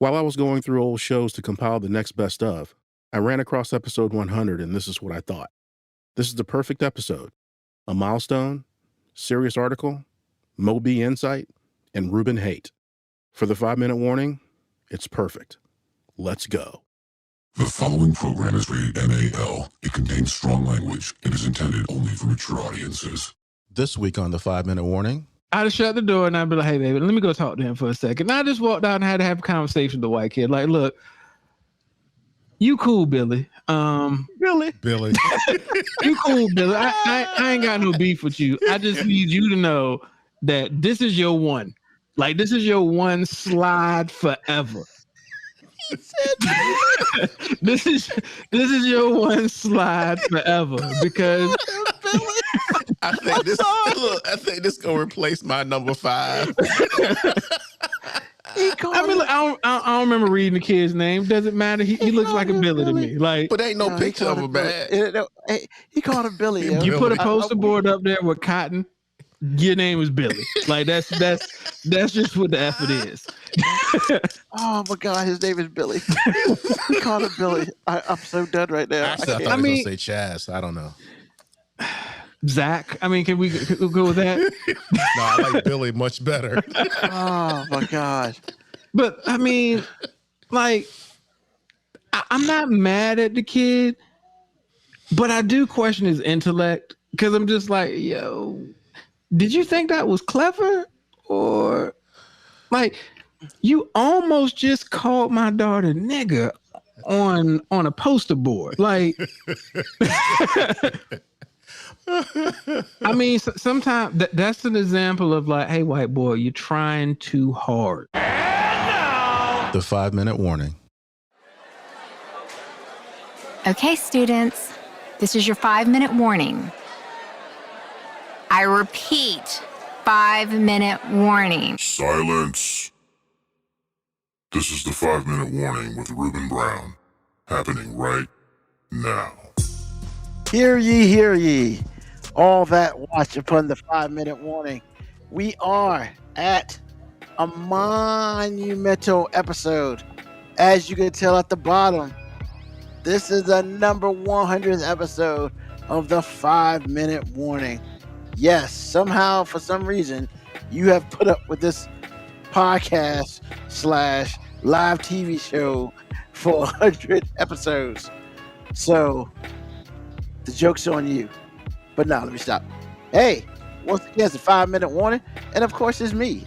While I was going through old shows to compile the next best of, I ran across episode 100, and this is what I thought. This is the perfect episode. A milestone, serious article, Moby insight, and Ruben hate. For the 5-minute warning, it's perfect. Let's go. The following program is rated MAL. It contains strong language and is intended only for mature audiences. This week on the 5-minute warning, I'd have shut the door and I'd be like, hey, baby, let me go talk to him for a second. And I just walked out and had to have a conversation with the white kid. Like, look, you cool, Billy. Billy. You cool, Billy. I ain't got no beef with you. I just need you to know that this is your one. Like, this is your one slide forever. He said this is your one slide forever because I think this gonna replace my number 5. I don't remember reading the kid's name. Doesn't matter. He looks like a Billy to me. Like, but ain't no picture of him, man. He called him Billy. You put a poster board up there with cotton. Your name is Billy. Like that's just what the effort is. Oh my God, his name is Billy. He called him Billy. I'm so done right now. Actually, I thought he was gonna say Chaz. I don't know. Zach. I mean, can we go with that? No, I like Billy much better. Oh my God. But I mean, like, I'm not mad at the kid, but I do question his intellect because I'm just like, yo, did you think that was clever? Or like, you almost just called my daughter nigger on a poster board. Like, I mean, sometimes that's an example of like, hey, white boy, you're trying too hard. The 5-minute warning. Okay, students, this is your 5-minute warning. I repeat, 5-minute warning. Silence. This is the 5-minute warning with Ruben Brown, happening right now. Hear ye, all that watch upon the 5-minute warning. We are at a monumental episode. As you can tell at the bottom, this is the number 100th episode of the 5-minute warning. Yes, somehow, for some reason, you have put up with this podcast / live TV show for 100 episodes. So, the joke's on you. But now, let me stop. Hey, once again, it's a 5-minute warning. And of course, it's me,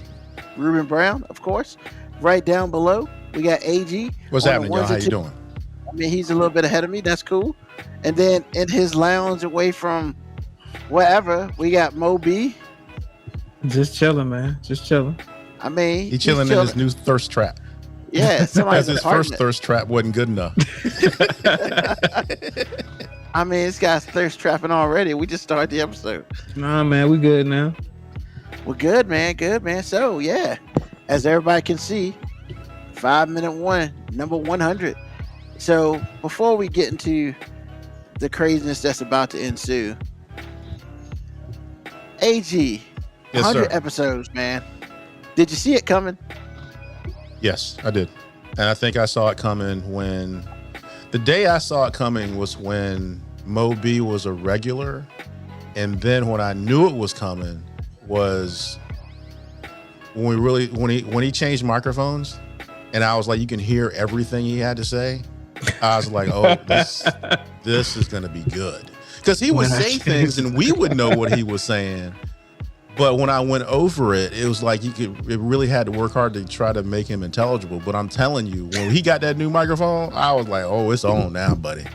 Ruben Brown, of course. Right down below, we got AG. What's happening, y'all? How you doing? I mean, he's a little bit ahead of me. That's cool. And then in his lounge away from wherever, we got Moby. Just chilling, man. Just chilling. I mean, he's chilling in his new thirst trap. Yeah, because his first thirst trap wasn't good enough. I mean, this guy's thirst trapping already. We just started the episode. Nah, man, we good now. Well, good, man. Good, man. So, yeah, as everybody can see, 5-minute warning, number 100. So, before we get into the craziness that's about to ensue, AG, 100 episodes, man. Did you see it coming? Yes, I did. And I think I saw it coming when the day I saw it coming was when Moby was a regular. And then when I knew it was coming was when he changed microphones and I was like, you can hear everything he had to say. I was like, oh, this is going to be good. Because he would say things and we would know what he was saying. But when I went over it, it was like it really had to work hard to try to make him intelligible. But I'm telling you, when he got that new microphone, I was like, oh, it's on now, buddy.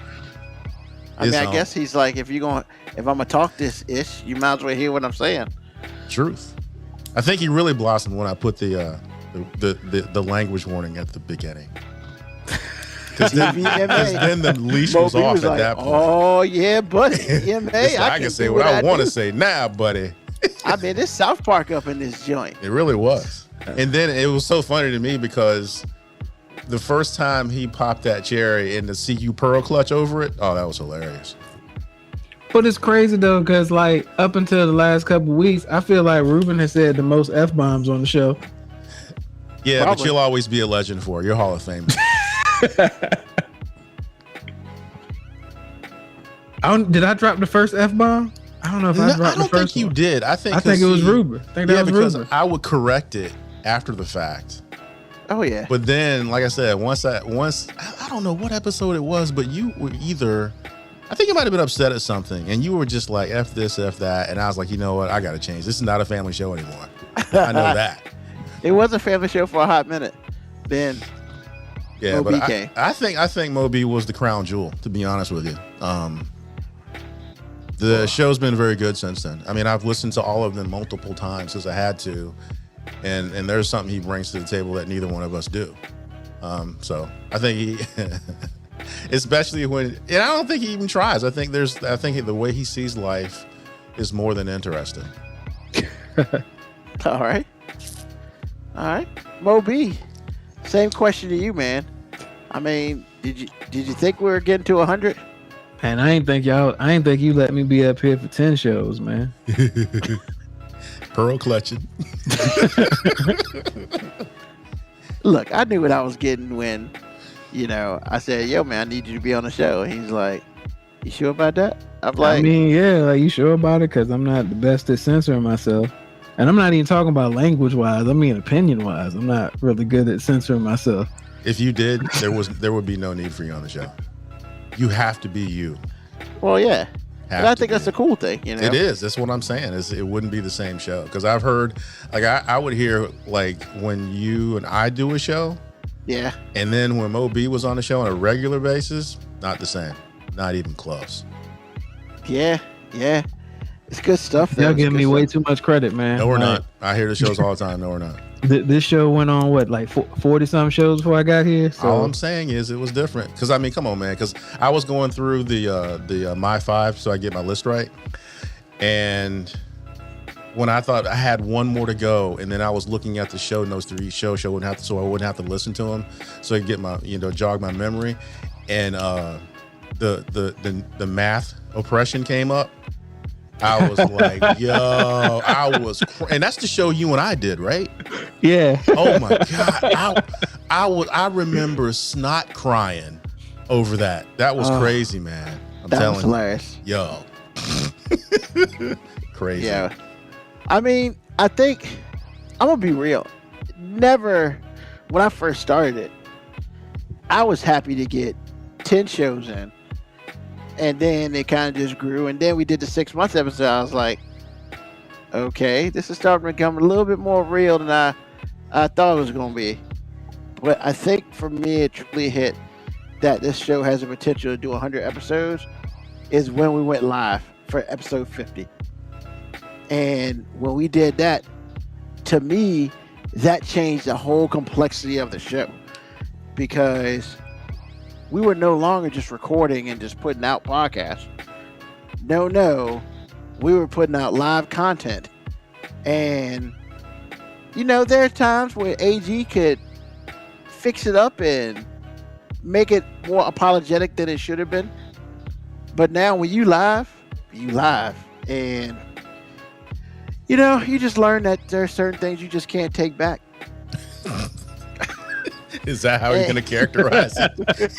I guess he's like, if I'm gonna talk this ish, you might as well hear what I'm saying. Truth. I think he really blossomed when I put the language warning at the beginning. Because then the leash was off at that point. Oh yeah, buddy. Yeah, man. I can say what I want to say now, buddy. I mean, there's South Park up in this joint. It really was. And then it was so funny to me because the first time he popped that cherry and the CU Pearl clutch over it, oh, that was hilarious. But it's crazy though, because like up until the last couple of weeks, I feel like Ruben has said the most F-bombs on the show. Yeah, Probably. but you'll always be a legend for it. You're Hall of Fame. Did I drop the first F-bomb? I don't know if I dropped I the don't first think you one. did. I think it was Ruber. I think that was because Ruber. I would correct it after the fact. Oh yeah. But then, like I said, once I don't know what episode it was, but you were either, I think you might have been upset at something, and you were just like F this, F that, and I was like, you know what, I got to change. This is not a family show anymore. I know that. It was a family show for a hot minute. Then Yeah, Mo but B came. I think Mo B was the crown jewel, to be honest with you. The show's been very good since then. I mean, I've listened to all of them multiple times because I had to, and there's something he brings to the table that neither one of us do. So I think he, especially when, and I don't think he even tries. I think the way he sees life is more than interesting. All right. Mo B, same question to you, man. I mean, did you think we were getting to 100? And I ain't think you let me be up here for 10 shows, man. Pearl clutching. Look, I knew what I was getting when, I said, yo, man, I need you to be on the show. And he's like, you sure about that? I'm like, I mean, yeah, like, you sure about it? Because I'm not the best at censoring myself. And I'm not even talking about language-wise. I mean opinion-wise. I'm not really good at censoring myself. If you did, there would be no need for you on the show. You have to be you. well, yeah. Have And I to think be. that's a cool thing, It is. That's what I'm saying. It wouldn't be the same show. Because I've heard, like, I would hear, like, when you and I do a show, Yeah. and then when Mo B was on the show on a regular basis, not the same. Not even close. Yeah. It's good stuff, though. Y'all It's giving good me way stuff. too much credit, man. No, we're Like, not. I hear the shows all the time. No, we're not. This show went on, what, like 40-some shows before I got here? So All I'm saying is it was different. Because, I mean, come on, man. Because I was going through the My Five so I get my list right. And when I thought I had one more to go, and then I was looking at the show notes to each show, so I wouldn't have to listen to them, so I could get my, jog my memory. And the math oppression came up. I was like, yo, and that's the show you and I did, right? yeah. Oh my God. I remember snot crying over that. That was crazy, man. I'm That telling was you. hilarious. Yo. Crazy. Yeah. I mean, I think, I'm going to be real. Never, when I first started it, I was happy to get 10 shows in. And then it kind of just grew. And then we did the 6 months episode. I was like, okay, this is starting to become a little bit more real than I thought it was going to be. But I think for me, it truly hit that this show has the potential to do 100 episodes is when we went live for episode 50. And when we did that, to me, that changed the whole complexity of the show. Because we were no longer just recording and just putting out podcasts. No, we were putting out live content. And, there are times where AG could fix it up and make it more apologetic than it should have been. But now when you live. And, you just learn that there are certain things you just can't take back. Is that how you're going to characterize it?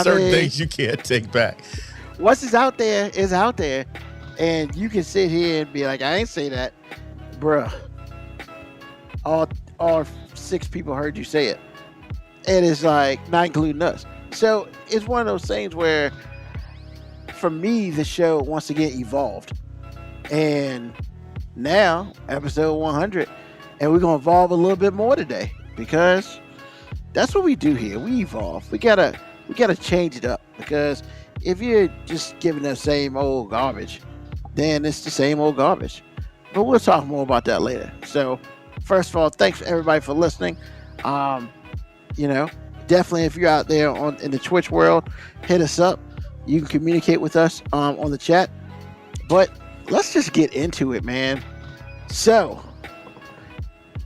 Certain things you can't take back. Once it's out there, it's out there. And you can sit here and be like, I ain't say that. Bruh. All 6 people heard you say it. And it's like, not including us. So it's one of those things where, for me, the show once again evolved. And now, episode 100. And we're going to evolve a little bit more today. Because that's what we do here. We evolve. We gotta change it up, because if you're just giving the same old garbage, then it's the same old garbage. But we'll talk more about that later. So, first of all, thanks everybody for listening. Definitely if you're out there in the Twitch world, hit us up. You can communicate with us on the chat. But let's just get into it, man. So,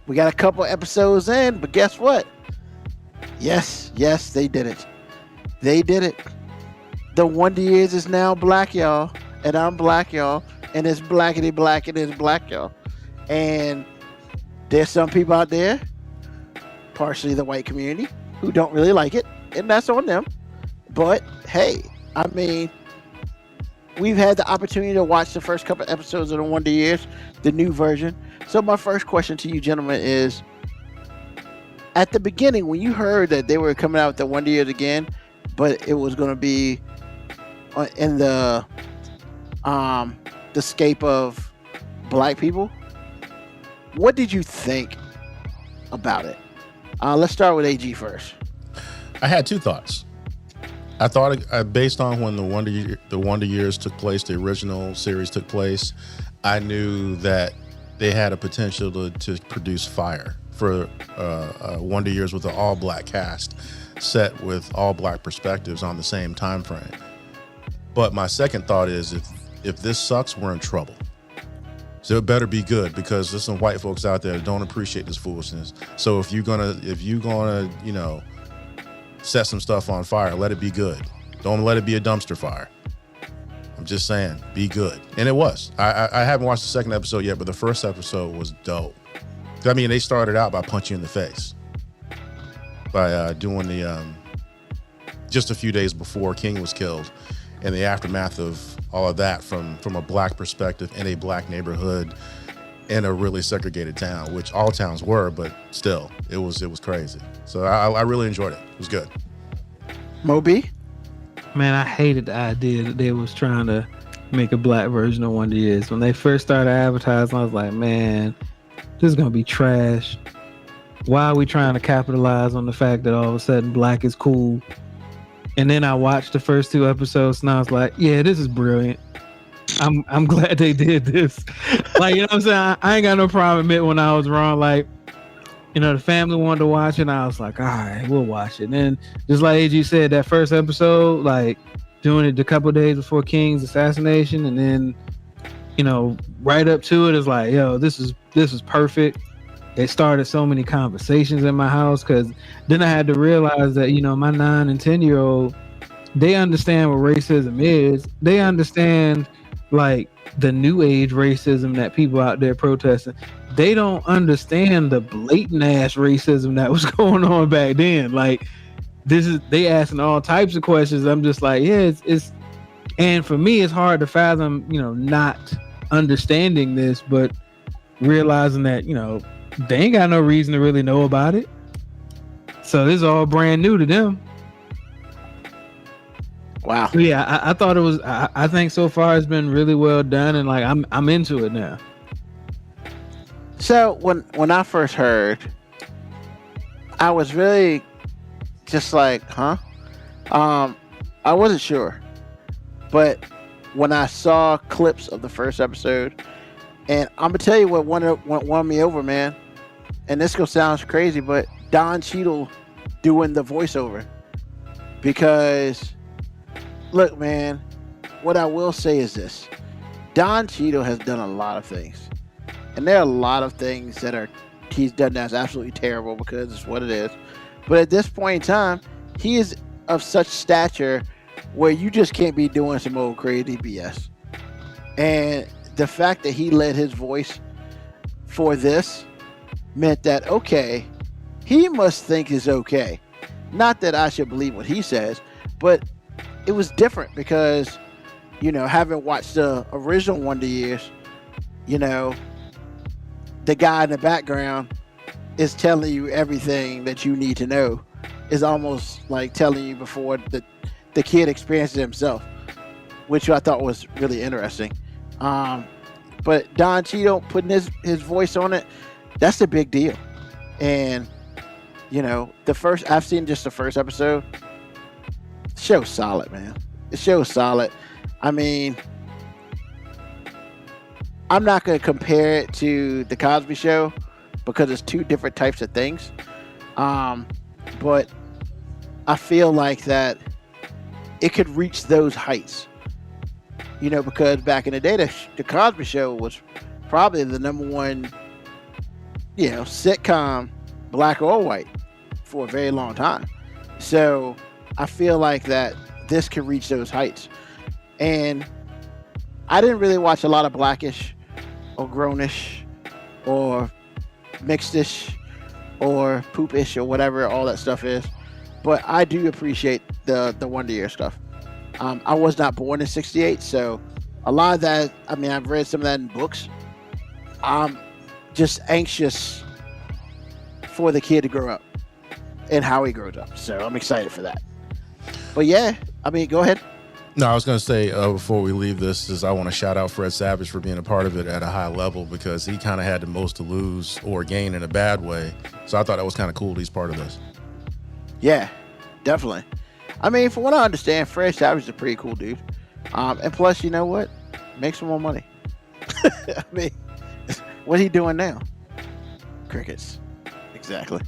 we got a couple episodes in, but guess what? Yes, they did it. They did it. The Wonder Years is now black, y'all. And I'm black, y'all. And it's blackity black and it's black, y'all. And there's some people out there partially the white community who don't really like it, and that's on them. But hey, I mean, we've had the opportunity to watch the first couple episodes of the Wonder Years, the new version. So my first question to you gentlemen is, at the beginning, when you heard that they were coming out with the Wonder Years again, but it was going to be in the scape of black people, what did you think about it? Let's start with AG first. I had two thoughts. I thought, based on when the Wonder Years took place, the original series took place, I knew that they had a potential to produce fire for Wonder Years with an all-black cast set with all-black perspectives on the same time frame. But my second thought is, if this sucks, we're in trouble. So it better be good, because there's some white folks out there that don't appreciate this foolishness. So if you're gonna, you know, set some stuff on fire, let it be good. Don't let it be a dumpster fire. I'm just saying, be good. And it was. I haven't watched the second episode yet, but the first episode was dope. I mean, they started out by punching you in the face by doing the just a few days before King was killed, and the aftermath of all of that from a black perspective in a black neighborhood in a really segregated town, which all towns were, but still, it was crazy. So I really enjoyed it. It was good. Moby? Man, I hated the idea that they was trying to make a black version of Wonder Years. When they first started advertising, I was like, man, this is gonna be trash. Why are we trying to capitalize on the fact that all of a sudden black is cool? And then I watched the first two episodes and I was like, yeah, this is brilliant. I'm glad they did this. Like, you know what I'm saying? I ain't got no problem admitting when I was wrong. Like, you know, the family wanted to watch it, and I was like, all right, we'll watch it. And then, just like AG said, that first episode, like, doing it a couple of days before King's assassination, and then, you know, right up to it is like, yo, this is perfect. It started so many conversations in my house, because then I had to realize that, you know, my 9 and 10-year-old, they understand what racism is. They understand, like, the new age racism that people out there protesting. They don't understand the blatant ass racism that was going on back then. Like, they asking all types of questions. I'm just like, yeah, it's and for me, it's hard to fathom, you know, not understanding this, but realizing that, you know, they ain't got no reason to really know about it. So this is all brand new to them. Wow. So yeah, I thought it was. I think so far it's been really well done, and like I'm into it now. So when I first heard, I was really just like, huh? I wasn't sure, but when I saw clips of the first episode, and I'm gonna tell you what won me over, man. And this gonna sound crazy, but Don Cheadle doing the voiceover, because look, man, what I will say is this: Don Cheadle has done a lot of things, and there are a lot of things that he's done that's absolutely terrible, because it's what it is. But at this point in time, he is of such stature where you just can't be doing some old crazy BS. And the fact that he led his voice for this meant that, okay, he must think is okay. Not that I should believe what he says, but it was different because, you know, having watched the original Wonder Years, you know, the guy in the background is telling you everything that you need to know. Is almost like telling you before the kid experiences it himself, which I thought was really interesting. But Don Cheadle putting his voice on it, that's a big deal. And, you know, I've seen just the first episode. The show's solid, man. The show's solid. I mean, I'm not going to compare it to The Cosby Show because it's two different types of things. But I feel like that it could reach those heights. You know, because back in the day, the Cosby Show was probably the number one, you know, sitcom, black or white, for a very long time. So I feel like that this could reach those heights. And I didn't really watch a lot of blackish or grownish or mixedish or poopish or whatever all that stuff is. But I do appreciate the Wonder Year stuff. I was not born in '68, so a lot of that. I mean, I've read some of that in books. I'm just anxious for the kid to grow up and how he grows up. So I'm excited for that. But yeah, I mean, go ahead. No, I was going to say before we leave this is I want to shout out Fred Savage for being a part of it at a high level because he kind of had the most to lose or gain in a bad way. So I thought that was kind of cool. He's part of this. Yeah, definitely. I mean, from what I understand, Fred Savage is a pretty cool dude. And plus, you know what? Make some more money. I mean, what's he doing now? Crickets. Exactly.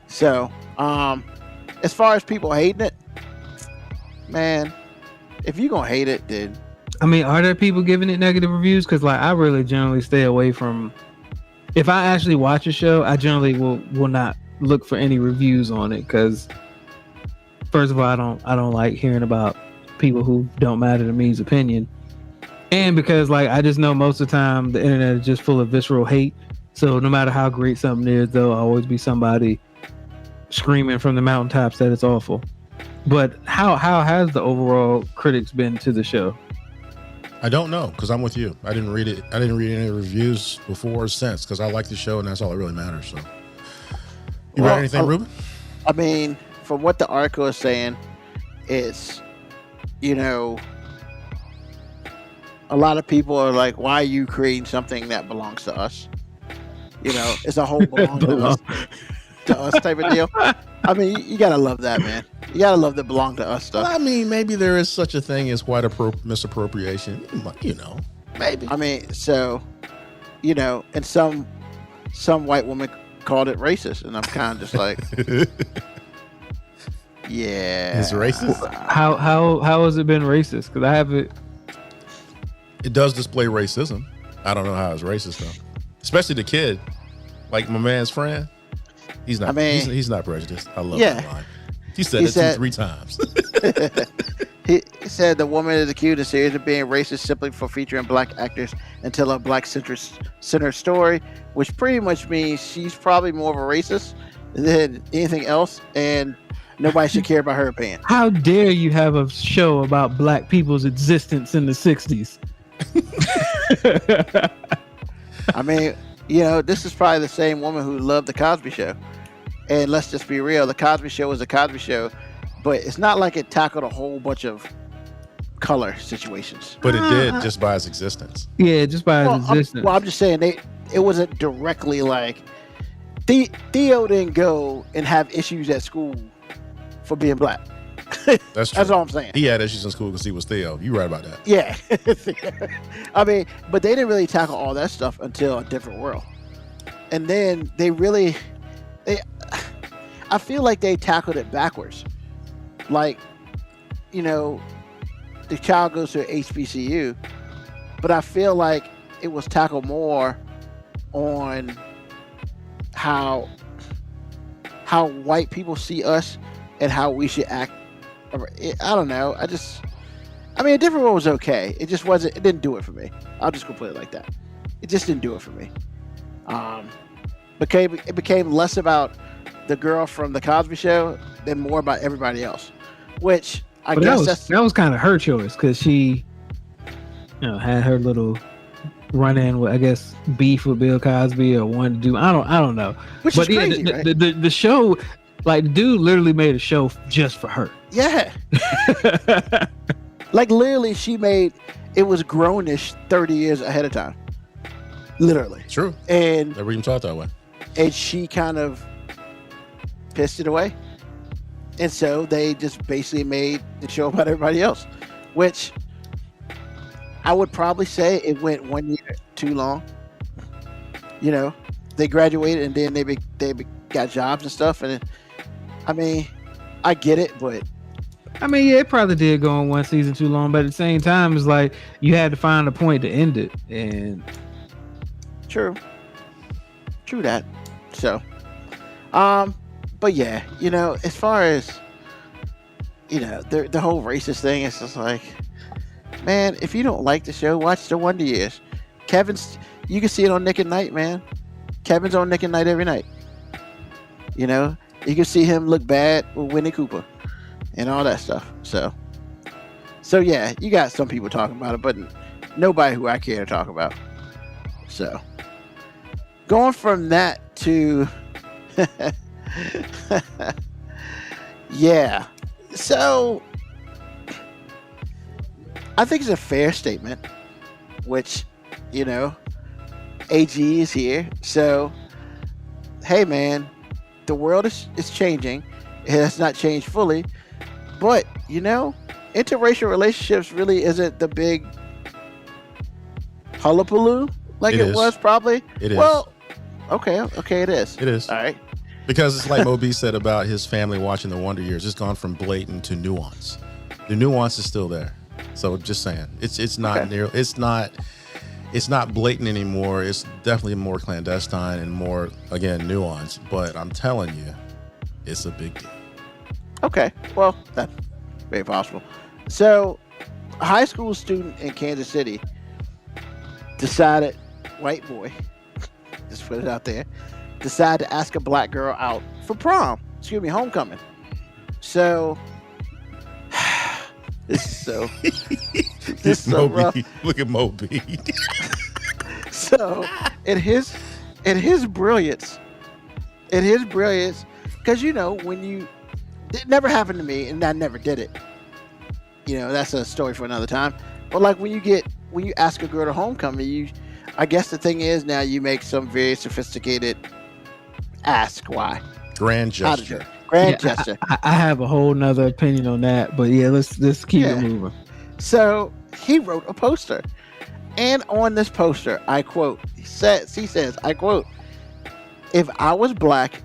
So, as far as people hating it, man, if you're going to hate it, then... I mean, are there people giving it negative reviews? Because, like, I really generally stay away from... If I actually watch a show, I generally will not look for any reviews on it because, first of all, I don't like hearing about people who don't matter to me's opinion. And because, like, I just know most of the time the internet is just full of visceral hate. So no matter how great something is, there'll always be somebody screaming from the mountaintops that it's awful. But how has the overall critics been to the show? I don't know because I'm with you. I didn't read it. I didn't read any reviews before or since because I like the show and that's all that really matters. So, you read anything, Ruben? I mean, from what the article is saying, it's, you know, a lot of people are like, "Why are you creating something that belongs to us?" You know, it's a whole belong to us type of deal. I mean, you gotta love that, man. You gotta love the belong to us stuff. Well, I mean, maybe there is such a thing as white misappropriation. You know, maybe. I mean, so, you know, and some white woman called it racist, and I'm kind of just like, yeah, it's racist. How has it been racist? Because I haven't. It does display racism. I don't know how it's racist though, especially the kid, like my man's friend. He's not. I mean, he's not prejudiced. I love that line. He said it 3 times. He said the woman is accused of series of being racist simply for featuring black actors and tell a black center story, which pretty much means she's probably more of a racist than anything else, and nobody should care about her opinion. How dare you have a show about black people's existence in the 60s? I mean, you know, this is probably the same woman who loved the Cosby Show. And let's just be real, the Cosby Show was a Cosby Show, but it's not like it tackled a whole bunch of color situations. But it did just by its existence. Yeah, just by its existence. I'm just saying it wasn't directly like Theo didn't go and have issues at school for being black. That's true. That's all I'm saying. He had issues in school because he was Theo. You right about that. Yeah. I mean, but they didn't really tackle all that stuff until A Different World. And then I feel like they tackled it backwards. Like, you know, the child goes to HBCU, but I feel like it was tackled more on how white people see us and how we should act. I don't know. A Different World was okay. It just wasn't. It didn't do it for me. I'll just go put it like that. It just didn't do it for me. It became less about the girl from the Cosby Show than more about everybody else. Which I guess that was kind of her choice because she, you know, had her little run in with, I guess, beef with Bill Cosby or wanted to do. I don't know. Which is crazy, right? The show, like, the dude literally made a show just for her. Yeah. Like, literally, it was grownish 30 years ahead of time. Literally. True. And never even thought that way. And she kind of pissed it away. And so they just basically made the show about everybody else, which I would probably say it went 1 year too long. You know, they graduated and then they got jobs and stuff. And I mean, I get it, but I mean, yeah, it probably did go on 1 season too long, but at the same time, it's like you had to find a point to end it. And true that. So, but yeah, you know, as far as, you know, the whole racist thing, it's just like, man, if you don't like the show, watch The Wonder Years. You can see it on Nick at Night, man. Kevin's on Nick at Night every night. You know, you can see him look bad with Winnie Cooper and all that stuff. So yeah, you got some people talking about it, but nobody who I care to talk about. So going from that to yeah. So I think it's a fair statement, which, you know, AG is here. So hey man, the world is changing. It has not changed fully, but you know, interracial relationships really isn't the big hullabaloo like it was probably. It is. Well, okay, it is. It is. All right. Because it's like Moby said about his family watching the Wonder Years. It's gone from blatant to nuance. The nuance is still there. So just saying, it's not near. It's not blatant anymore. It's definitely more clandestine and more, again, nuance. But I'm telling you, it's a big deal. Okay, well, that's very possible. So, a high school student in Kansas City decided, white boy, just put it out there, decided to ask a black girl out for homecoming. So, this is so, this is so rough. Look at Moby. So, in his brilliance, because you know, it never happened to me, and I never did it. You know, that's a story for another time. But like when you ask a girl to homecoming, I guess the thing is now you make some very sophisticated ask. Why? Grand gesture. Gesture. I have a whole nother opinion on that, but yeah, let's keep it moving. So he wrote a poster, and on this poster, I quote, he says, I quote, "If I was black,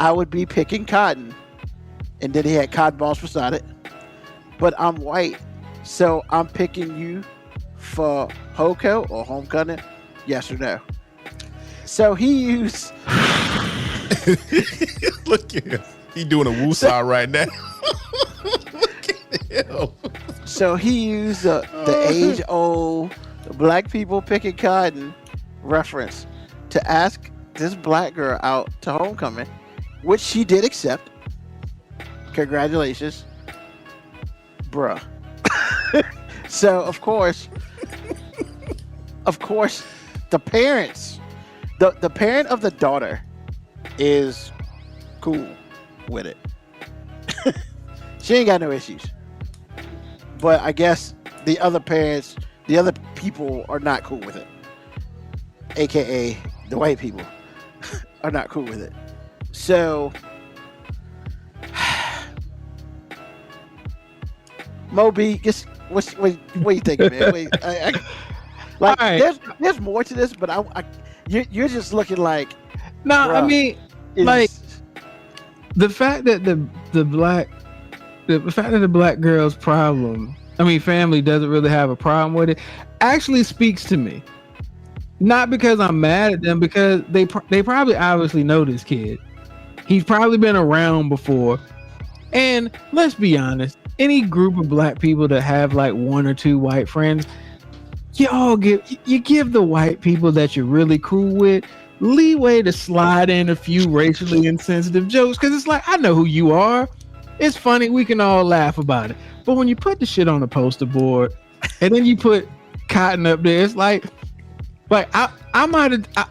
I would be picking cotton," and then he had cotton balls beside it. "But I'm white, so I'm picking you for HOCO or homecoming, yes or no?" So he used. Look at him. He doing a woosah right now. Look at him. So he used the age-old black people picking cotton reference to ask this black girl out to homecoming, which she did accept. Congratulations, bruh. So of course, the parents, the parent of the daughter is cool with it. She ain't got no issues. But I guess the other people are not cool with it. AKA the white people are not cool with it. So Moby, just what you thinking, man? There's more to this, but you're just looking like. No, I mean, like the fact that the black girl's family doesn't really have a problem with it, actually speaks to me. Not because I'm mad at them, because they probably obviously know this kid. He's probably been around before, and let's be honest, any group of black people that have like one or two white friends, you give the white people that you're really cool with leeway to slide in a few racially insensitive jokes, because it's like, I know who you are. It's funny. We can all laugh about it. But when you put the shit on a poster board and then you put cotton up there, it's like I might have. I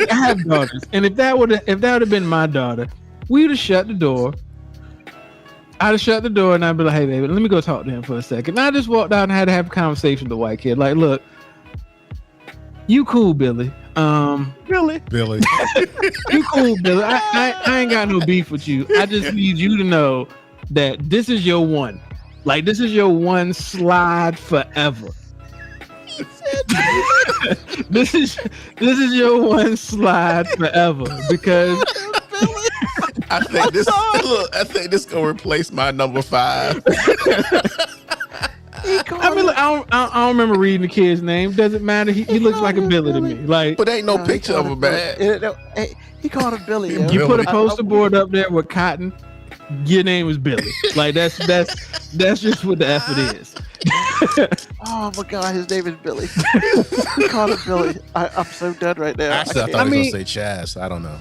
have daughters, and if that would have been my daughter, we'd have shut the door. I'd have shut the door, and I'd be like, "Hey, baby, let me go talk to him for a second." And I just walked out and had to have a conversation with the white kid. Like, look, you cool, Billy. Billy. You cool, Billy. I ain't got no beef with you. I just need you to know that this is your one. Like, this is your one slide forever. This is your one slide forever, because I think this gonna replace my number 5. I don't remember reading the kid's name. Doesn't matter. He looks like a Billy to me. Like, but ain't no picture of him, man. He called him Billy. You put a poster board up there with cotton. Your name is Billy. Like, that's just what the effort is. Oh my God, his name is Billy. He called him Billy. I'm so done right now. Actually, I thought he was gonna say Chaz. I don't know.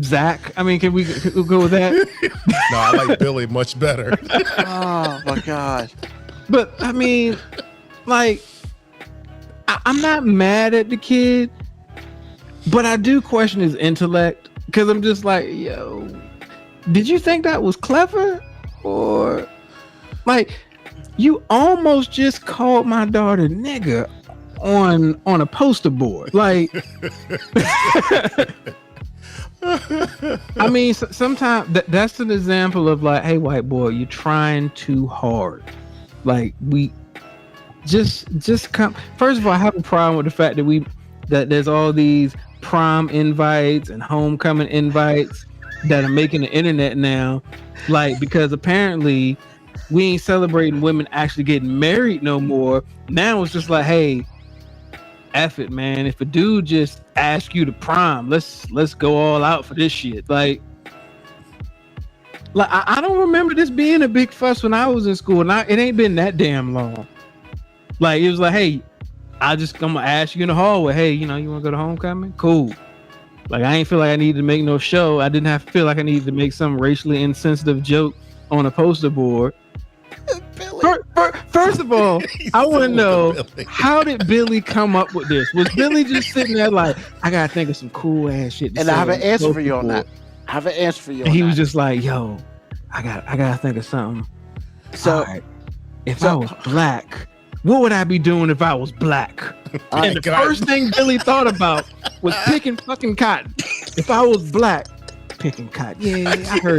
Zach. I mean, can we go with that? No, I like Billy much better. Oh my god. But I mean, like, I'm not mad at the kid, but I do question his intellect because I'm just like, yo, did you think that was clever? Or like, you almost just called my daughter nigga on a poster board. Like, I mean, sometimes that's an example of like, hey, white boy, you're trying too hard. Like, we just come. First of all, I have a problem with the fact that there's all these prom invites and homecoming invites that are making the internet now. Like, because apparently we ain't celebrating women actually getting married no more. Now it's just like, hey, F it, man. If a dude just asks you to prom, let's go all out for this shit. Like I don't remember this being a big fuss when I was in school. And it ain't been that damn long. Like, it was like, hey, I'm gonna ask you in the hallway, hey, you want to go to homecoming? Cool. Like, I ain't feel like I needed to make no show. I didn't have to feel like I needed to make some racially insensitive joke on a poster board. First of all, I want to know, how did Billy come up with this? Was Billy just sitting there like, I gotta think of some cool ass shit to And say I have an the answer for poster you on board? that. I have an answer for you And on he that. was just like, yo, I gotta think of something. So- All right, if I was black, what would I be doing if I was black? And the first thing Billy thought about was picking fucking cotton. If I was black, picking cotton. Yeah,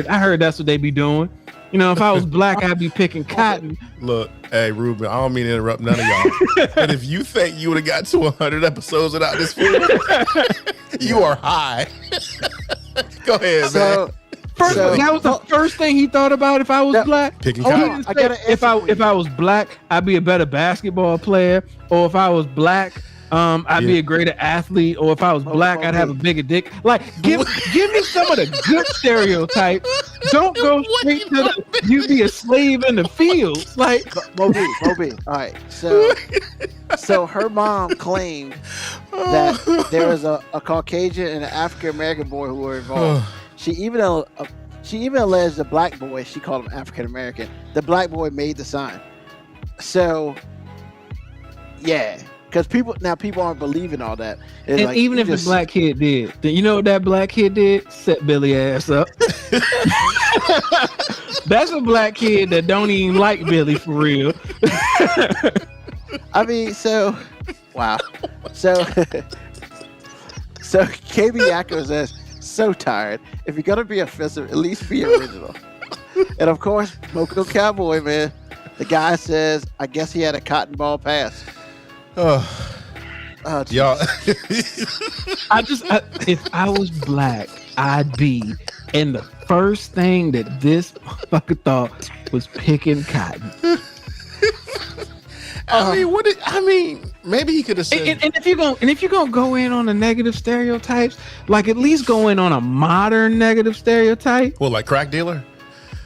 I heard that's what they be doing. If I was black, I'd be picking cotton. Look, hey, Ruben, I don't mean to interrupt none of y'all, but if you think you would have got to 100 episodes without this film, you are high. Go ahead, man. So, That was the first thing he thought about if I was black. Picking Oh, he cotton. didn't I say, got an answer for you. if I was black, I'd be a better basketball player, or if I was black, I'd be a greater athlete, or if I was black, I'd have a bigger dick. Like, give me some of the good stereotypes. Don't go straight to the you be a slave in the fields. Like, Moby. All right. So her mom claimed that there was a Caucasian and an African American boy who were involved. She even alleged the black boy, she called him African American, the black boy made the sign. So, yeah. Because people aren't believing all that. It's and like, even if the black kid did, then you know what that black kid did? Set Billy ass up. That's a black kid that don't even like Billy for real. I mean, wow. So KB Yakko says, so tired. If you're gonna be offensive, at least be original. And of course, Moco Cowboy, man, the guy says, I guess he had a cotton ball pass. Oh, y'all. If I was black, I'd be. And the first thing that this motherfucker thought was picking cotton. I mean, maybe he could have said. And if you're gonna go in on the negative stereotypes, like, at least go in on a modern negative stereotype. Well, like crack dealer?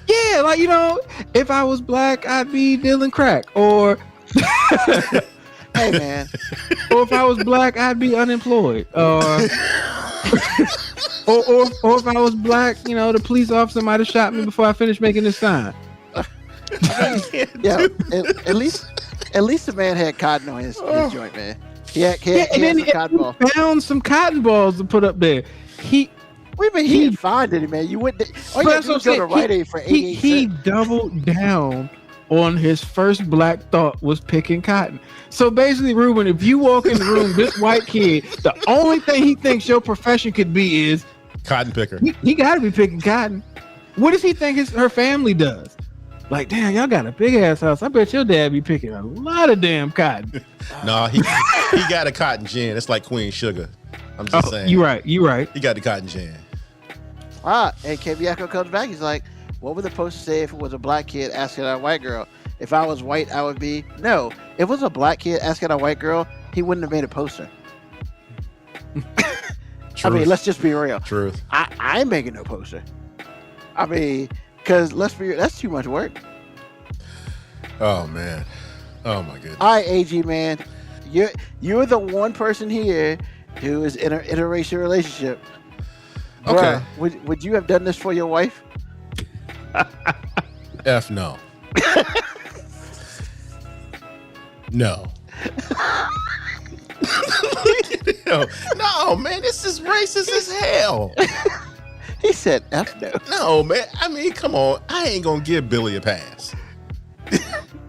Yeah, like, if I was black, I'd be dealing crack, or Hey, man. or if I was black, I'd be unemployed, or if I was black, the police officer might have shot me before I finished making this sign. Yeah, at least the man had cotton on his joint, man. He had some cotton ball. Found some cotton balls to put up there. He didn't find any, man. You wouldn't. All you had to do was go to Rite Aid for 88 he cents. doubled down on his first black thought was picking cotton. So basically, Ruben, if you walk in the room, this white kid, the only thing he thinks your profession could be is Cotton picker. he got to be picking cotton. What does he think her family does? Like, damn, y'all got a big ass house. I bet your dad be picking a lot of damn cotton. No, he got a cotton gin. It's like Queen Sugar. I'm just saying. You right. He got the cotton gin. And KB Yakko comes back. He's like, what would the poster say if it was a black kid asking a white girl? If I was white, I would be. No, if it was a black kid asking a white girl, he wouldn't have made a poster. I mean, let's just be real. Truth. I ain't making no poster. I mean, because let's be real, that's too much work. Oh, man. Oh, my goodness. All right, AG, man. You're the one person here who is in an interracial relationship. Okay. Bruh, would you have done this for your wife? F no. No. No, man, this is racist as hell. He said F no. No, man. I mean, come on. I ain't gonna give Billy a pass.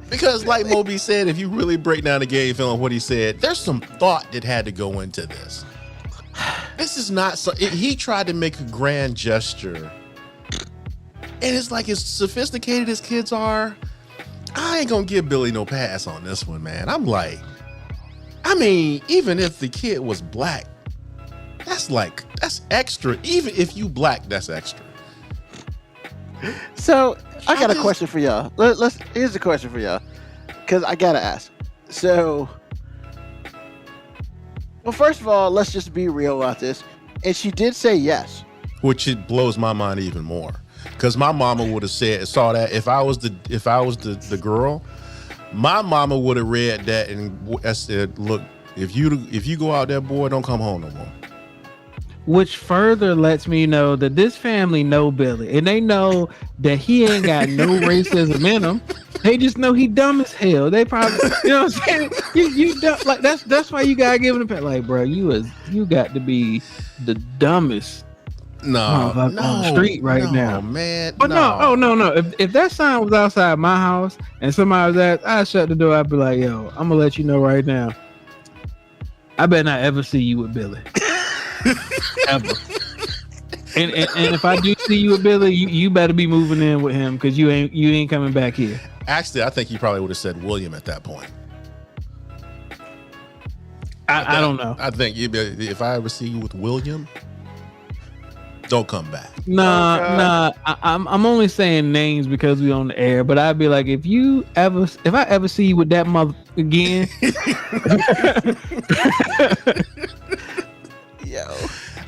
Because like Moby said, if you really break down the game film, what he said, there's some thought that had to go into this. This is not so. He tried to make a grand gesture, and it's like as sophisticated as kids are, I ain't gonna give Billy no pass on this one, man. I'm like, I mean, even if the kid was black, that's extra. Even if you black, that's extra. So I got a question for y'all. Here's a question for y'all, because I gotta ask. So, well, first of all, let's just be real about this. And she did say yes, which it blows my mind even more. Because my mama would have saw that if I was the girl, my mama would have read that and said, "Look, if you go out there, boy, don't come home no more." Which further lets me know that this family know Billy, and they know that he ain't got no racism in him. They just know he dumb as hell. They probably, you know what I'm saying? You dumb, like that's why you gotta give him a pat. Like, bro, you got to be the dumbest on the street right now, man. But no. If that sign was outside my house and somebody was at, I'd shut the door. I'd be like, yo, I'm gonna let you know right now. I better not ever see you with Billy. Ever. And if I do see you with Billy, you better be moving in with him, because you ain't coming back here. Actually, I think he probably would have said William at that point. I don't know. I think if I ever see you with William, don't come back. Nah. I'm only saying names because we on the air, but I'd be like, if I ever see you with that mother again. Yo.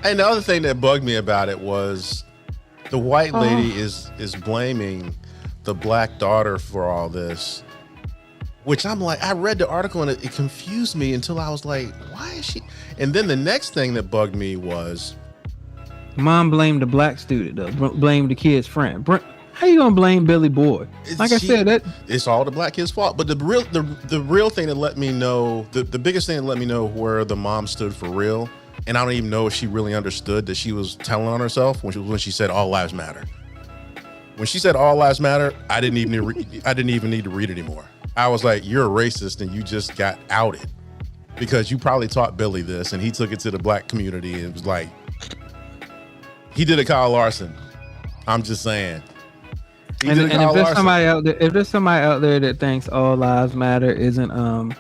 And the other thing that bugged me about it was the white lady is blaming the black daughter for all this, which I'm like, I read the article and it confused me until I was like, why is she? And then the next thing that bugged me was mom blamed the black student though, blamed the kid's friend. How you gonna blame Billy Boy? Like I said, that it's all the black kid's fault. But the real thing that let me know, the biggest thing that let me know where the mom stood for real. And I don't even know if she really understood that she was telling on herself when she said all lives matter. When she said all lives matter, I didn't even need to read anymore. I was like, you're a racist and you just got outed because you probably taught Billy this and he took it to the black community and it was like, he did a Kyle Larson. I'm just saying. And if there's somebody out there that thinks all lives matter isn't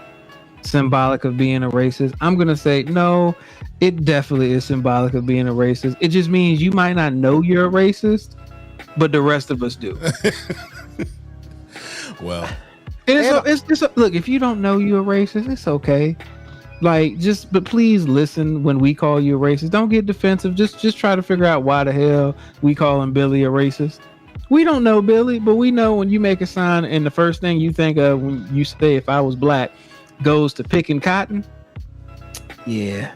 symbolic of being a racist, I'm gonna say no. It definitely is symbolic of being a racist. It just means you might not know you're a rachist, but the rest of us do. Well, look, if you don't know you're a racist, it's okay. Like, but please listen when we call you a racist. Don't get defensive. Just try to figure out why the hell we calling Billy a racist. We don't know Billy, but we know when you make a sign and the first thing you think of when you say "if I was black" goes to picking cotton. Yeah.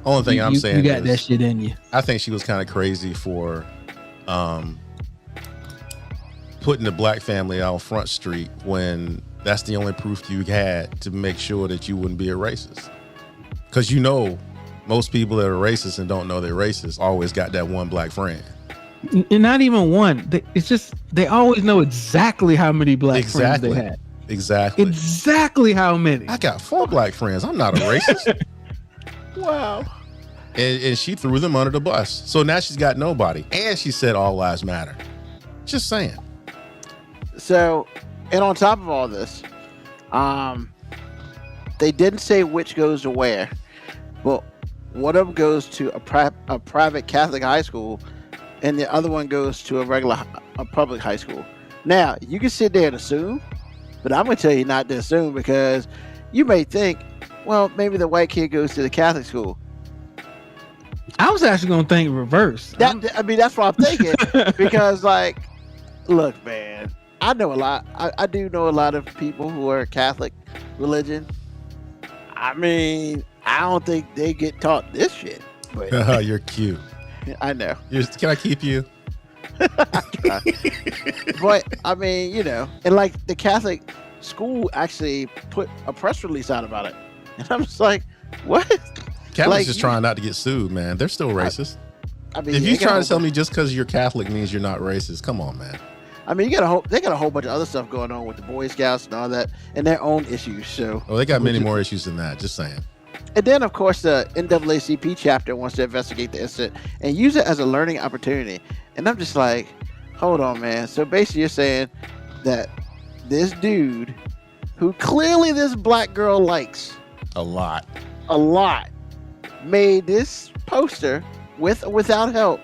Only thing I'm saying, you got that shit in you. I think she was kind of crazy for putting the black family out Front Street when that's the only proof you had to make sure that you wouldn't be a racist. Because most people that are racist and don't know they're racist always got that one black friend. And not even one. It's just they always know exactly how many black friends they had. Exactly how many. I got 4 black friends. I'm not a racist. Wow. And she threw them under the bus. So now she's got nobody. And she said all lives matter. Just saying. So, and on top of all this, they didn't say which goes to where, but one of them goes to a private Catholic high school, and the other one goes to a public high school. Now, you can sit there and assume, but I'm going to tell you not to assume, because you may think, well, maybe the white kid goes to the Catholic school. I was actually going to think reverse. That's what I'm thinking. Because, like, look, man, I know a lot. I do know a lot of people who are Catholic religion. I mean, I don't think they get taught this shit. But You're cute. I know. Can I keep you? But I mean, and like the Catholic school actually put a press release out about it, and I'm just like, what? Catholics Like, just trying not to get sued, man. They're still racist. I mean, If they you got trying a to tell whole me just because you're Catholic means you're not racist, come on, man. I mean, they got a whole bunch of other stuff going on with the Boy Scouts and all that, and their own issues. So, Oh, they got many more issues than that. Just saying. and then of course the NAACP chapter wants to investigate the incident and use it as a learning opportunity. And I'm just like, hold on, man. So basically, you're saying that this dude, who clearly this black girl likes A lot. made this poster with or without help,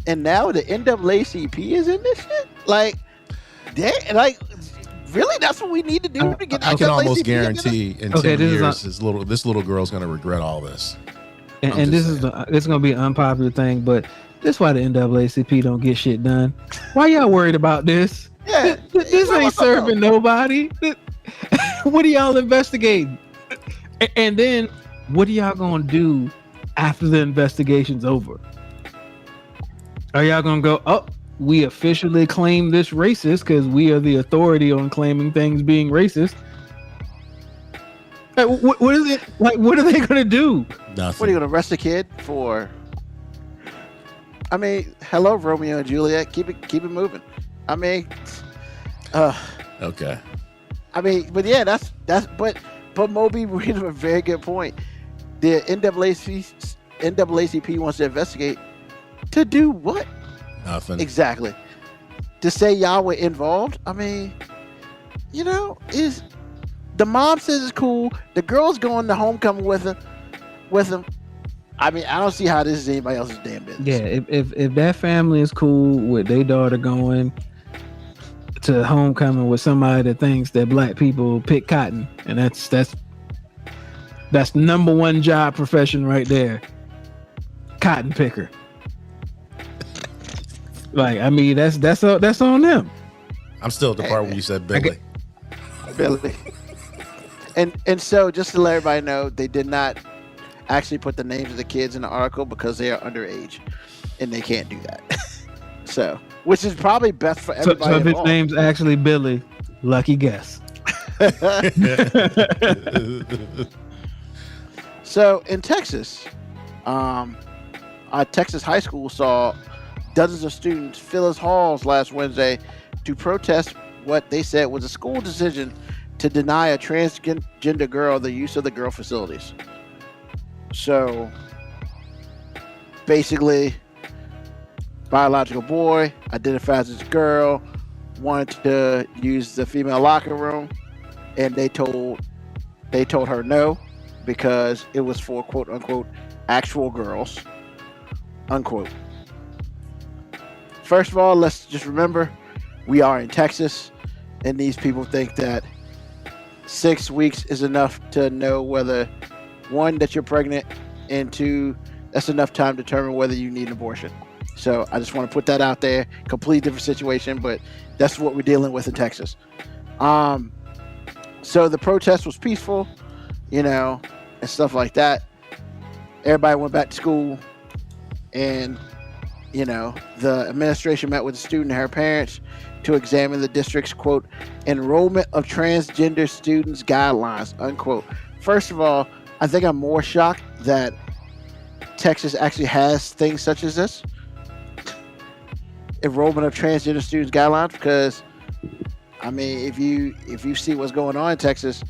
and now the NAACP is in this shit. Like, really? That's what we need to do to get. I can almost NAACP guarantee in 10 Okay, years, this little girl's gonna regret all this. And this is going to be an unpopular thing, but this is why the NAACP don't get shit done. Why y'all worried about this? Yeah, This ain't serving nobody. What are y'all investigating? And then what are y'all going to do after the investigation's over? Are y'all going to go, oh, we officially claim this racist because we are the authority on claiming things being racist? Like, what is it? Like, what are they going to do? Nothing. What are you gonna arrest a kid for? I mean, hello, Romeo and Juliet. Keep it moving. I mean, Okay. I mean, but yeah, that's but Moby made a very good point. The NAACP wants to investigate to do what Nothing. exactly? To say y'all were involved? I mean, is the mom says it's cool. The girl's going to homecoming with him. I mean, I don't see how this is anybody else's damn business. Yeah, if that family is cool with their daughter going to homecoming with somebody that thinks that black people pick cotton, and that's number one job profession right there, cotton picker. Like, I mean, that's on them. I'm still at the part where you said Billy. Billy. And so just to let everybody know, they did not actually put the names of the kids in the article because they are underage and they can't do that. So, which is probably best for everybody. So if his involved. name's actually Billy, lucky guess. So in Texas, a Texas high school saw dozens of students fill its halls last Wednesday to protest what they said was a school decision to deny a transgender girl the use of the girl facilities. So basically, biological boy identifies as a girl, wanted to use the female locker room, and they told her no because it was for quote unquote actual girls, unquote. First of all, let's just remember we are in Texas, and these people think that 6 weeks is enough to know whether, one, that you're pregnant, and two, that's enough time to determine whether you need an abortion. So I just want to put that out there. Completely different situation, but that's what we're dealing with in Texas. So the protest was peaceful, and stuff like that. Everybody went back to school, and the administration met with the student and her parents to examine the district's, quote, enrollment of transgender students guidelines, unquote. First of all, I think I'm more shocked that Texas actually has things such as this. Enrollment of transgender students guidelines, because I mean, if you see what's going on in Texas,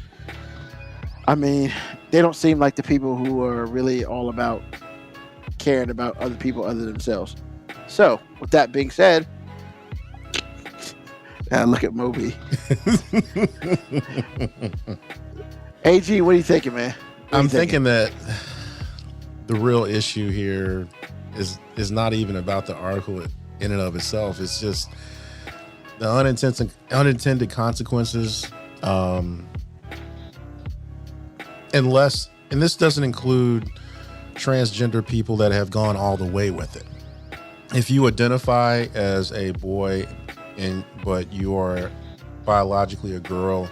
I mean, they don't seem like the people who are really all about caring about other people other than themselves. So, with that being said, look at Moby. AG, what are you thinking, man? I'm thinking that the real issue here is not even about the article in and of itself. It's just the unintended consequences. Unless, and this doesn't include transgender people that have gone all the way with it. If you identify as a boy but you are biologically a girl,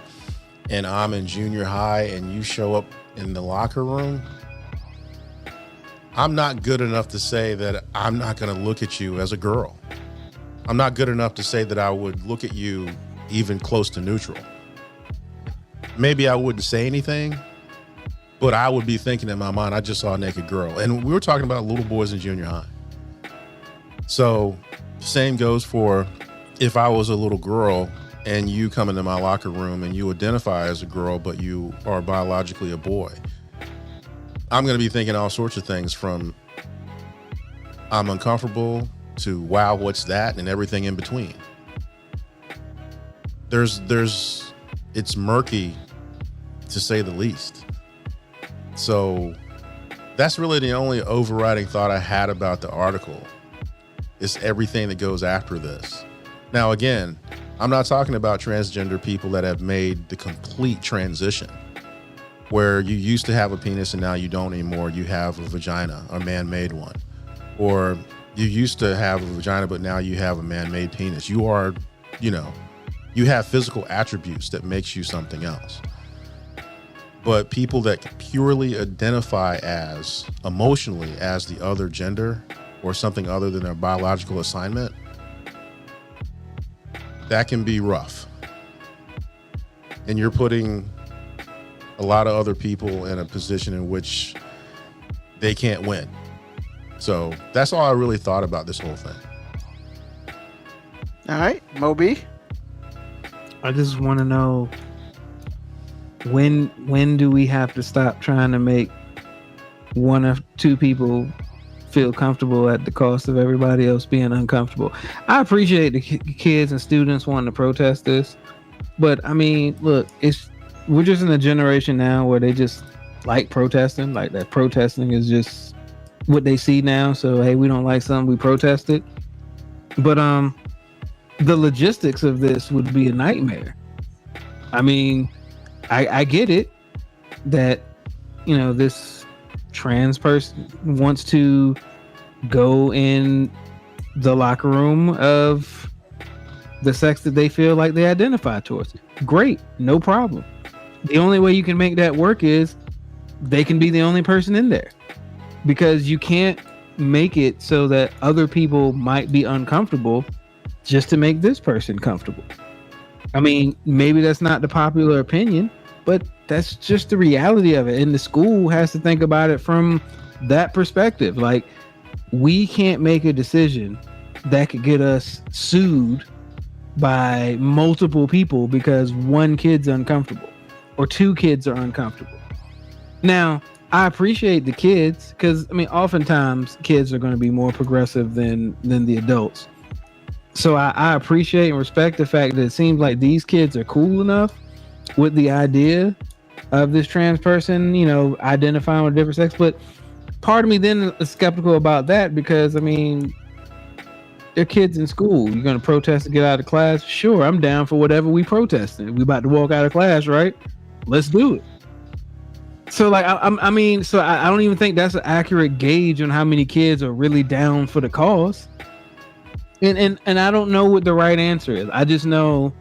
and I'm in junior high and you show up in the locker room, I'm not good enough to say that I'm not going to look at you as a girl. I'm not good enough to say that I would look at you even close to neutral. Maybe I wouldn't say anything, but I would be thinking in my mind, I just saw a naked girl. And we were talking about little boys in junior high. So same goes for if I was a little girl and you come into my locker room and you identify as a girl, but you are biologically a boy. I'm going to be thinking all sorts of things, from I'm uncomfortable to wow, what's that, and everything in between. It's murky to say the least. So that's really the only overriding thought I had about the article, is everything that goes after this. Now, again, I'm not talking about transgender people that have made the complete transition, where you used to have a penis and now you don't anymore. You have a vagina, a man-made one. Or you used to have a vagina, but now you have a man-made penis. You are, you have physical attributes that makes you something else. But people that purely identify as, emotionally, as the other gender or something other than their biological assignment, that can be rough. And you're putting a lot of other people in a position in which they can't win. So that's all I really thought about this whole thing. All right, Moby. I just want to know, when do we have to stop trying to make one or two people feel comfortable at the cost of everybody else being uncomfortable? I appreciate the kids and students wanting to protest this, but I mean, look, we're just in a generation now where they just like protesting, like that protesting is just what they see now. So, hey, we don't like something, we protest it. But the logistics of this would be a nightmare. I mean, I get it that, this trans person wants to go in the locker room of the sex that they feel like they identify towards. Great, no problem. The only way you can make that work is they can be the only person in there, because you can't make it so that other people might be uncomfortable just to make this person comfortable. I mean, maybe that's not the popular opinion, but that's just the reality of it. And the school has to think about it from that perspective. Like, we can't make a decision that could get us sued by multiple people because one kid's uncomfortable or two kids are uncomfortable. Now, I appreciate the kids, because I mean, oftentimes kids are going to be more progressive than the adults. So I appreciate and respect the fact that it seems like these kids are cool enough with the idea of this trans person, identifying with a different sex. But part of me then is skeptical about that, because I mean, they're kids in school. You're going to protest to get out of class? Sure, I'm down for whatever we protesting. We about to walk out of class, right? Let's do it. So like, I don't even think that's an accurate gauge on how many kids are really down for the cause. And I don't know what the right answer is. I just know,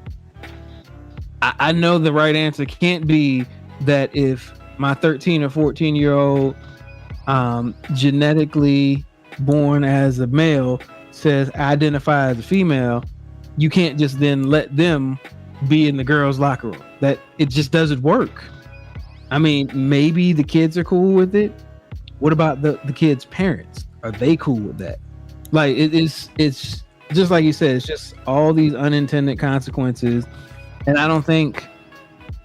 I know the right answer can't be that if my 13 or 14-year-old genetically born as a male says I identify as a female, you can't just then let them be in the girls' locker room. That it just doesn't work. I mean, maybe the kids are cool with it. What about the kids' parents? Are they cool with that? Like, it's just like you said, it's just all these unintended consequences. And I don't think,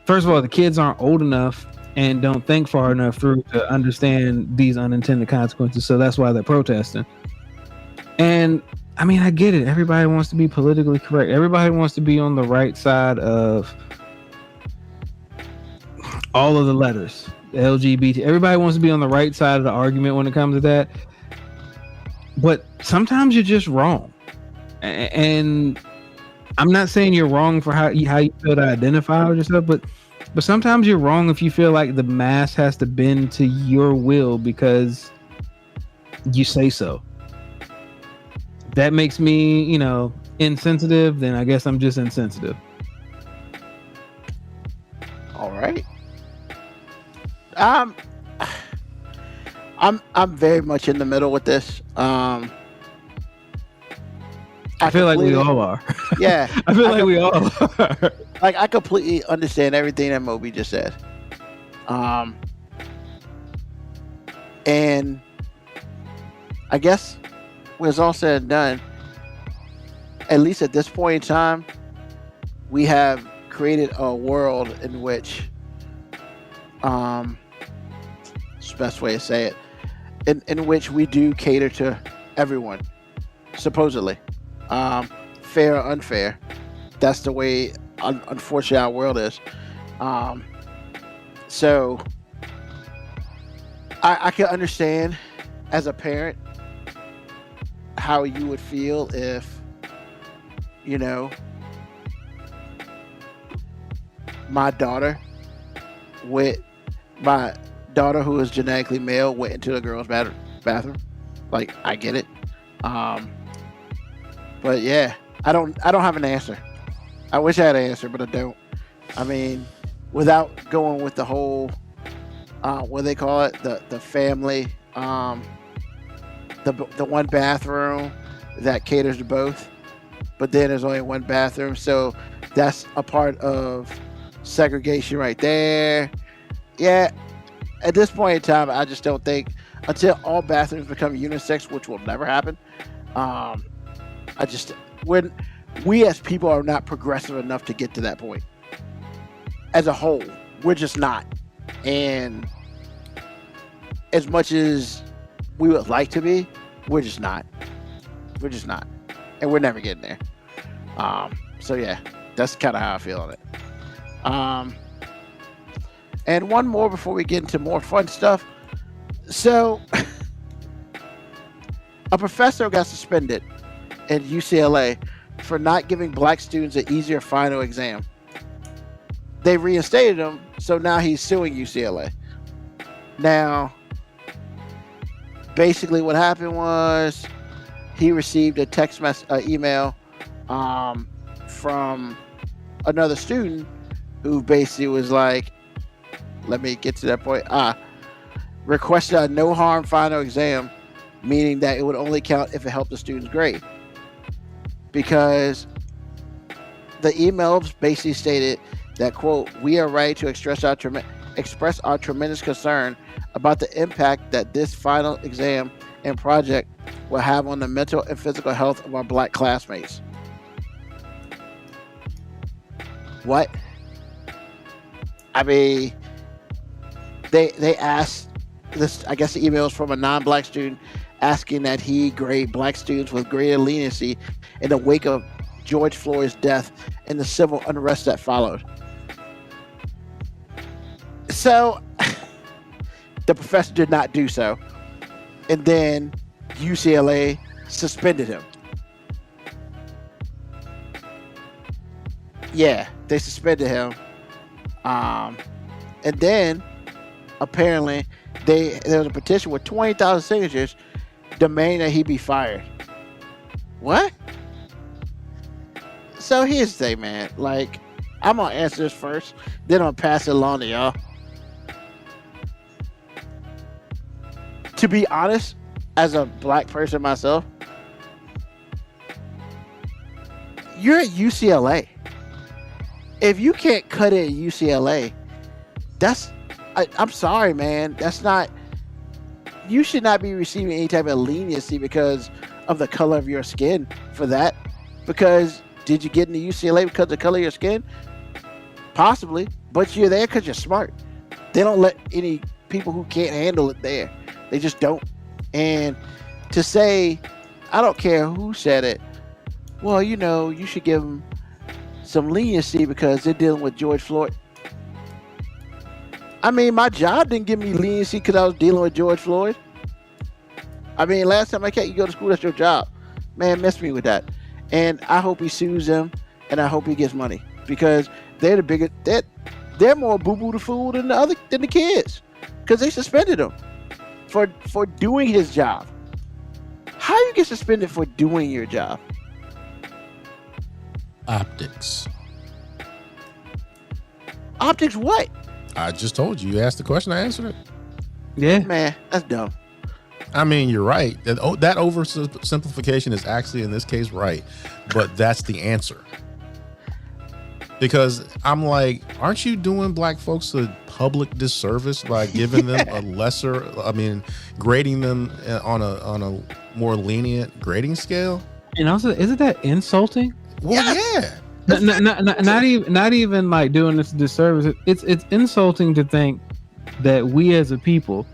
first of all, the kids aren't old enough and don't think far enough through to understand these unintended consequences. So that's why they're protesting. And I mean, I get it. Everybody wants to be politically correct. Everybody wants to be on the right side of all of the letters, LGBT. Everybody wants to be on the right side of the argument when it comes to that. But sometimes you're just wrong. And I'm not saying you're wrong for how you feel to identify with yourself, but sometimes you're wrong if you feel like the mass has to bend to your will because you say so. That makes me, insensitive, then I guess I'm just insensitive. All right. I'm very much in the middle with this. I feel like we all are. Yeah, I feel like we all are. like I completely understand everything that Moby just said. And I guess when it's all said and done, at least at this point in time, we have created a world in which, it's the best way to say it, in which we do cater to everyone, supposedly, fair or unfair. That's the way, unfortunately, our world is. So I can understand as a parent how you would feel if, you know, my daughter who is genetically male went into the girl's bathroom. Like, I get it. But yeah, I don't have an answer. I wish I had an answer, but I don't. I mean, without going with the whole, what they call it, the family, the one bathroom that caters to both, but then there's only one bathroom, so that's a part of segregation right there. Yeah, at this point in time, I just don't think, until all bathrooms become unisex, which will never happen. When we as people are not progressive enough to get to that point. As a whole, we're just not. And as much as we would like to be, we're just not. We're just not. And we're never getting there. So yeah, that's kind of how I feel on it. And one more before we get into more fun stuff. So a professor got suspended at UCLA for not giving black students an easier final exam. They reinstated him, so now he's suing UCLA. Now, basically what happened was he received a text email from another student who basically was like, let me get to that point, requested a no harm final exam, meaning that it would only count if it helped the student's grade. Because the emails basically stated that, quote, we are ready to express our tremendous concern about the impact that this final exam and project will have on the mental and physical health of our black classmates. What? I mean, they asked this, I guess the email is from a non-black student asking that he grade black students with greater leniency in the wake of George Floyd's death and the civil unrest that followed. So the professor did not do so, and then UCLA suspended him. Yeah, they suspended him. And then apparently there was a petition with 20,000 signatures demanding that he be fired. What? So here's the thing, man. Like, I'm gonna answer this first, then I'm gonna pass it along to y'all. To be honest, as a black person myself, you're at UCLA. If you can't cut it at UCLA, I'm sorry, man. That's not, you should not be receiving any type of leniency because of the color of your skin for that. Because did you get into UCLA because of the color of your skin? Possibly, but you're there because you're smart. They don't let any people who can't handle it there. They just don't. And to say, I don't care who said it, well, you know, you should give them some leniency because they're dealing with George Floyd. I mean, my job didn't give me leniency because I was dealing with George Floyd. I mean, last time I can't, you go to school, that's your job. Man, mess me with that. And I hope he sues them, and I hope he gets money because they're the biggest. They're more boo-boo the fool than the kids because they suspended him for doing his job. How you get suspended for doing your job? Optics. Optics what? I just told you. You asked the question, I answered it. Yeah. Man, that's dumb. I mean, you're right. That oversimplification is actually in this case right, but that's the answer. Because I'm like, aren't you doing black folks a public disservice by giving them a lesser? I mean, grading them on a more lenient grading scale. And also, isn't that insulting? Well, yeah. Not even like doing this disservice. It's insulting to think that we as a people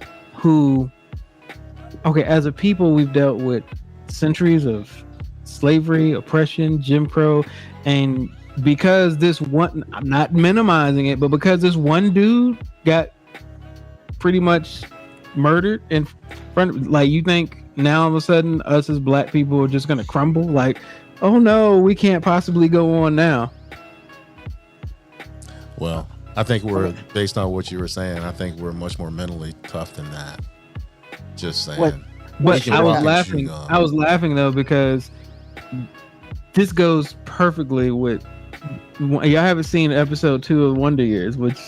as a people, we've dealt with centuries of slavery, oppression, Jim Crow, and because this one, I'm not minimizing it, but because this one dude got pretty much murdered in front of, like, you think now all of a sudden us as black people are just gonna crumble? Like, oh no, we can't possibly go on now. Well, I think we're, based on what you were saying, I think we're much more mentally tough than that. Just saying. But I was laughing. I was laughing though because this goes perfectly with. Y'all haven't seen episode 2 of Wonder Years, which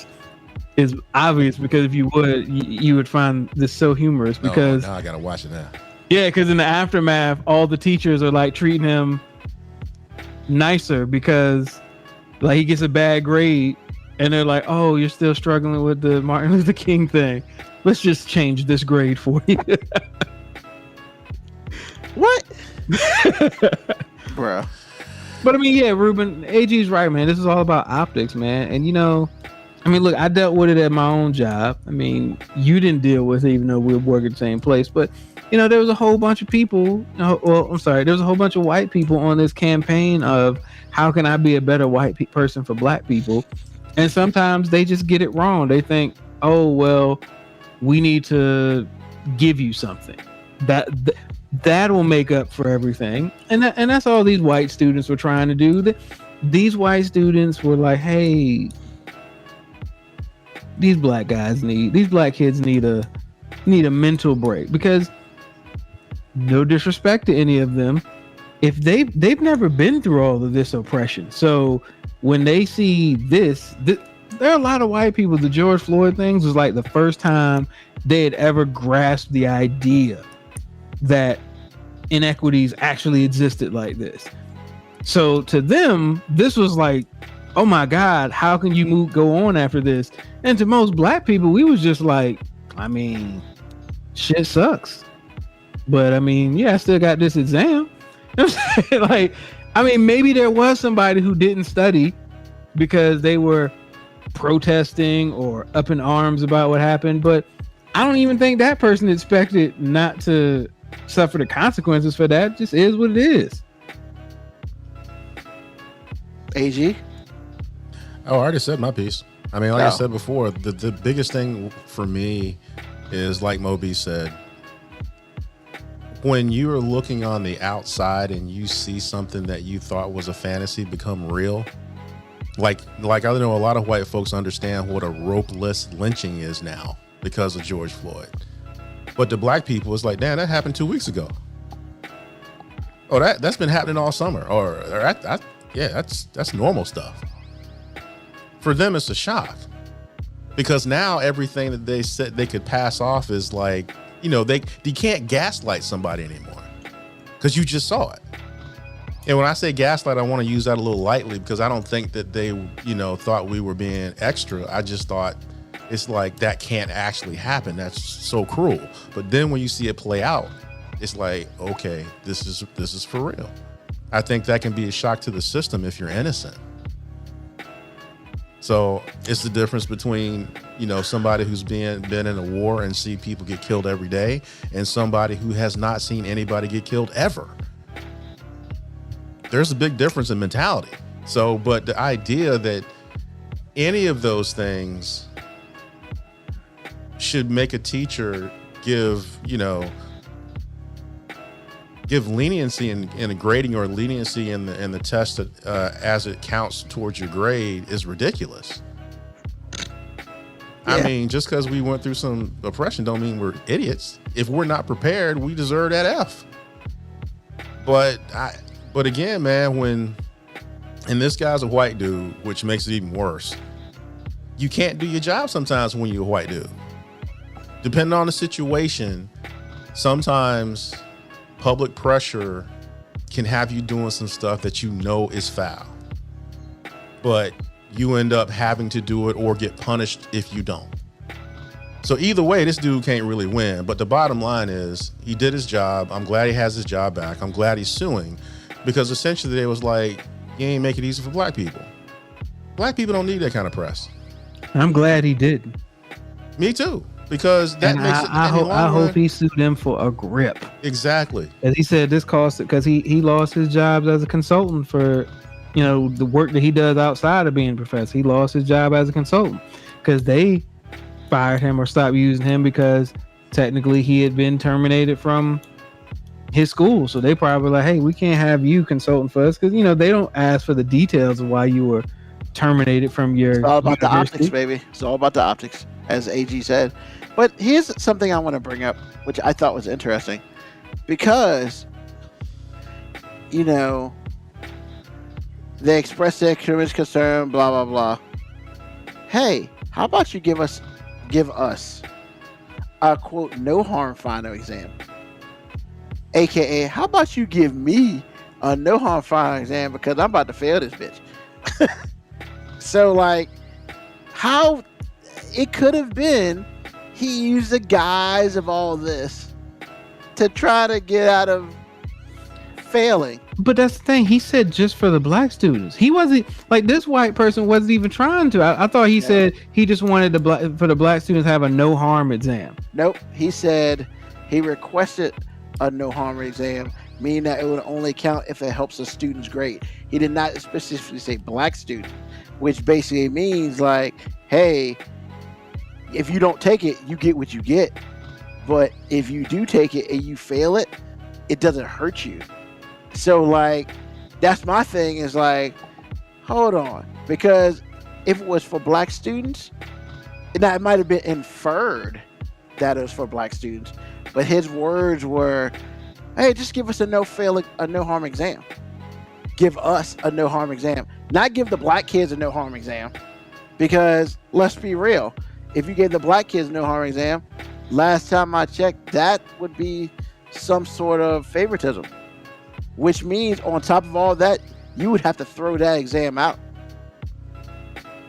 is obvious because if you would, you would find this so humorous. Because now I gotta watch it now. Yeah, because in the aftermath, all the teachers are like treating him nicer because like he gets a bad grade, and they're like, "Oh, you're still struggling with the Martin Luther King thing. Let's just change this grade for you." What? Bro. But I mean, yeah, Ruben, AG's right, man. This is all about optics, man. And I mean, look, I dealt with it at my own job. I mean, you didn't deal with it, even though we work at the same place. But there was a whole bunch of people. There was a whole bunch of white people on this campaign of how can I be a better white person for black people? And sometimes they just get it wrong. They think, oh well, we need to give you something that will make up for everything, and that's all these white students were trying to do. These white students were like, hey, these black kids need a mental break, because no disrespect to any of them, if they've never been through all of this oppression, so when they see this, there are a lot of white people. The George Floyd things was like the first time they had ever grasped the idea that inequities actually existed like this. So to them, this was like, oh my God, how can you go on after this? And to most black people, we was just like, I mean, shit sucks. But I mean, yeah, I still got this exam. Like, I mean, maybe there was somebody who didn't study because they were protesting or up in arms about what happened, but I don't even think that person expected not to suffer the consequences for that. It just is what it is. AG? Oh, I already said my piece. I mean, like I said before, the biggest thing for me is, like Moby said, when you are looking on the outside and you see something that you thought was a fantasy become real, like I know a lot of white folks understand what a ropeless lynching is now because of George Floyd. But to black people, it's like, damn, that happened 2 weeks ago. Oh, that's been happening all summer. That's normal stuff. For them, it's a shock because now everything that they said they could pass off is like, they can't gaslight somebody anymore because you just saw it. And when I say gaslight, I want to use that a little lightly because I don't think that they, thought we were being extra. I just thought it's like that can't actually happen. That's so cruel. But then when you see it play out, it's like, okay, this is for real. I think that can be a shock to the system if you're innocent. So it's the difference between, somebody who's been in a war and see people get killed every day and somebody who has not seen anybody get killed ever. There's a big difference in mentality. So, but the idea that any of those things should make a teacher give leniency in a grading or leniency in the test as it counts towards your grade is ridiculous. Yeah. I mean, just because we went through some oppression don't mean we're idiots. If we're not prepared, we deserve that F. But again, man, and this guy's a white dude, which makes it even worse. You can't do your job sometimes when you're a white dude. Depending on the situation, sometimes public pressure can have you doing some stuff that you know is foul, but you end up having to do it or get punished if you don't. So either way, this dude can't really win. But the bottom line is he did his job. I'm glad he has his job back. I'm glad he's suing, because essentially they was like, you ain't make it easy for black people. Black people don't need that kind of press. I'm glad he didn't. Me too, because that makes it. I hope he sued them for a grip. Exactly. As he said, this cost, because he lost his jobs as a consultant for, the work that he does outside of being a professor. He lost his job as a consultant because they fired him or stopped using him because technically he had been terminated from his school. So they probably like, hey, we can't have you consulting for us, because they don't ask for the details of why you were terminated from your It's all about university. the optics, baby. It's all about the optics, as AG said. But here's something I want to bring up, which I thought was interesting, because they expressed their concern, blah blah blah. Hey, how about you give us a quote no harm final exam, aka how about you give me a no harm final exam because I'm about to fail this bitch. So like, how it could have been he used the guise of all this to try to get out of failing. But that's the thing. He said just for the black students. He wasn't like, this white person wasn't even trying to. I thought he said he just wanted for the black students to have a no harm exam. Nope. He said he requested a no harm exam, meaning that it would only count if it helps the student's grade. He did not specifically say black student, which basically means like, hey, if you don't take it, you get what you get. But if you do take it and you fail it, it doesn't hurt you. So like, that's my thing, is like, hold on, because if it was for black students, it might have been inferred that it was for black students, but his words were, hey, just give us a no harm exam. Give us a no harm exam, not give the black kids a no harm exam, because let's be real, if you gave the black kids a no harm exam, last time I checked, that would be some sort of favoritism. Which means on top of all that, you would have to throw that exam out,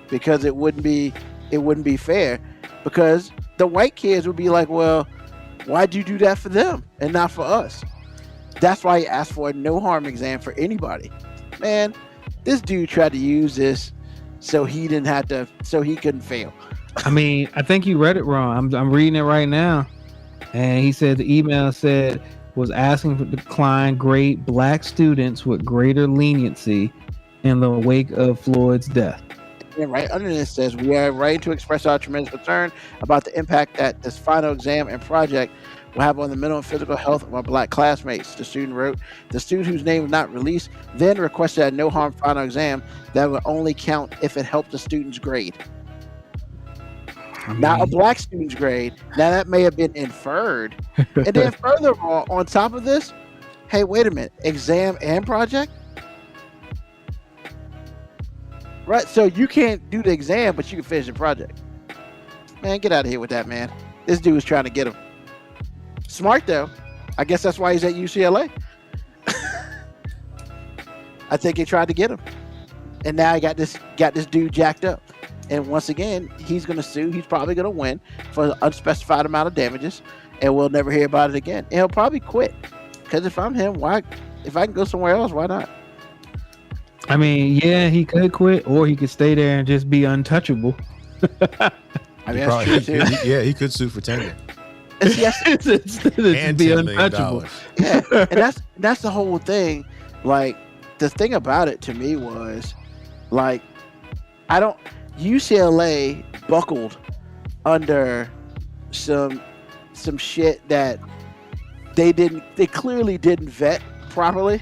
because it wouldn't be fair, because the white kids would be like, well, why'd you do that for them and not for us? That's why he asked for a no harm exam for anybody. Man, this dude tried to use this so he couldn't fail. I mean, I think you read it wrong. I'm reading it right now, and he said the email was asking for decline grade black students with greater leniency in the wake of Floyd's death. And right under this says, we are writing to express our tremendous concern about the impact that this final exam and project will have on the mental and physical health of our black classmates. The student wrote, the student whose name was not released then requested a no harm final exam that would only count if it helped the student's grade. Not a black student's grade. Now that may have been inferred. And then furthermore, on top of this, hey, wait a minute, exam and project? Right, so you can't do the exam, but you can finish the project. Man, get out of here with that, man. This dude was trying to get him. Smart though. I guess that's why he's at UCLA. I think he tried to get him. And now I got this dude jacked up. And once again, he's going to sue. He's probably going to win for an unspecified amount of damages, and we'll never hear about it again. And he'll probably quit, because if I'm him, if I can go somewhere else, why not? I mean, yeah, he could quit, or he could stay there and just be untouchable. I mean, that's true too. He could sue for tenure. Yes, And be $10 million. untouchable. yeah, and that's the whole thing. Like, the thing about it to me was, like, UCLA buckled under some shit that they clearly didn't vet properly.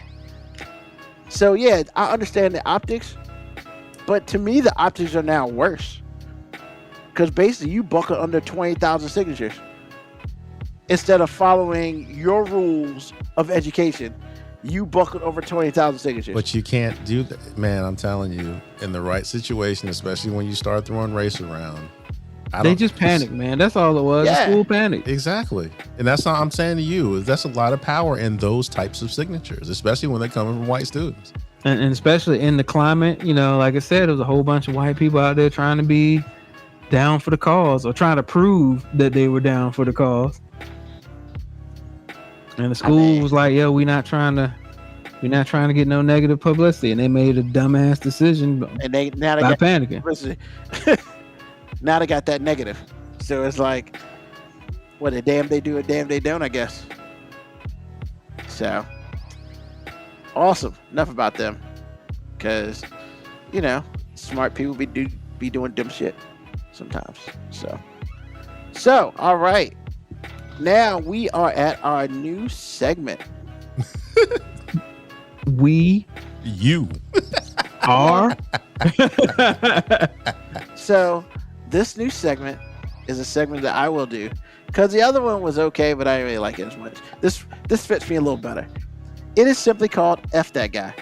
So yeah, I understand the optics, but to me the optics are now worse, because basically you buckled under 20,000 signatures instead of following your rules of education. You buckled over 20,000 signatures. But you can't do that, man. I'm telling you, in the right situation, especially when you start throwing race around, They just panicked, man. That's all it was. Yeah. The school panic. Exactly. And that's all I'm saying to you is that's a lot of power in those types of signatures, especially when they're coming from white students. And especially in the climate, like I said, there was a whole bunch of white people out there trying to be down for the cause or trying to prove that they were down for the cause. And the school was like, yo, we're not trying to get no negative publicity. And they made a dumbass decision And they by got panicking. now they got that negative. So it's like, what a damn they do, a damn they don't, I guess. So awesome. Enough about them, because smart people be doing dumb shit sometimes. So all right, now we are at our new segment. We You. are. So this new segment is a segment that I will do, because the other one was okay, but I didn't really like it as much. This fits me a little better. It is simply called F That Guy.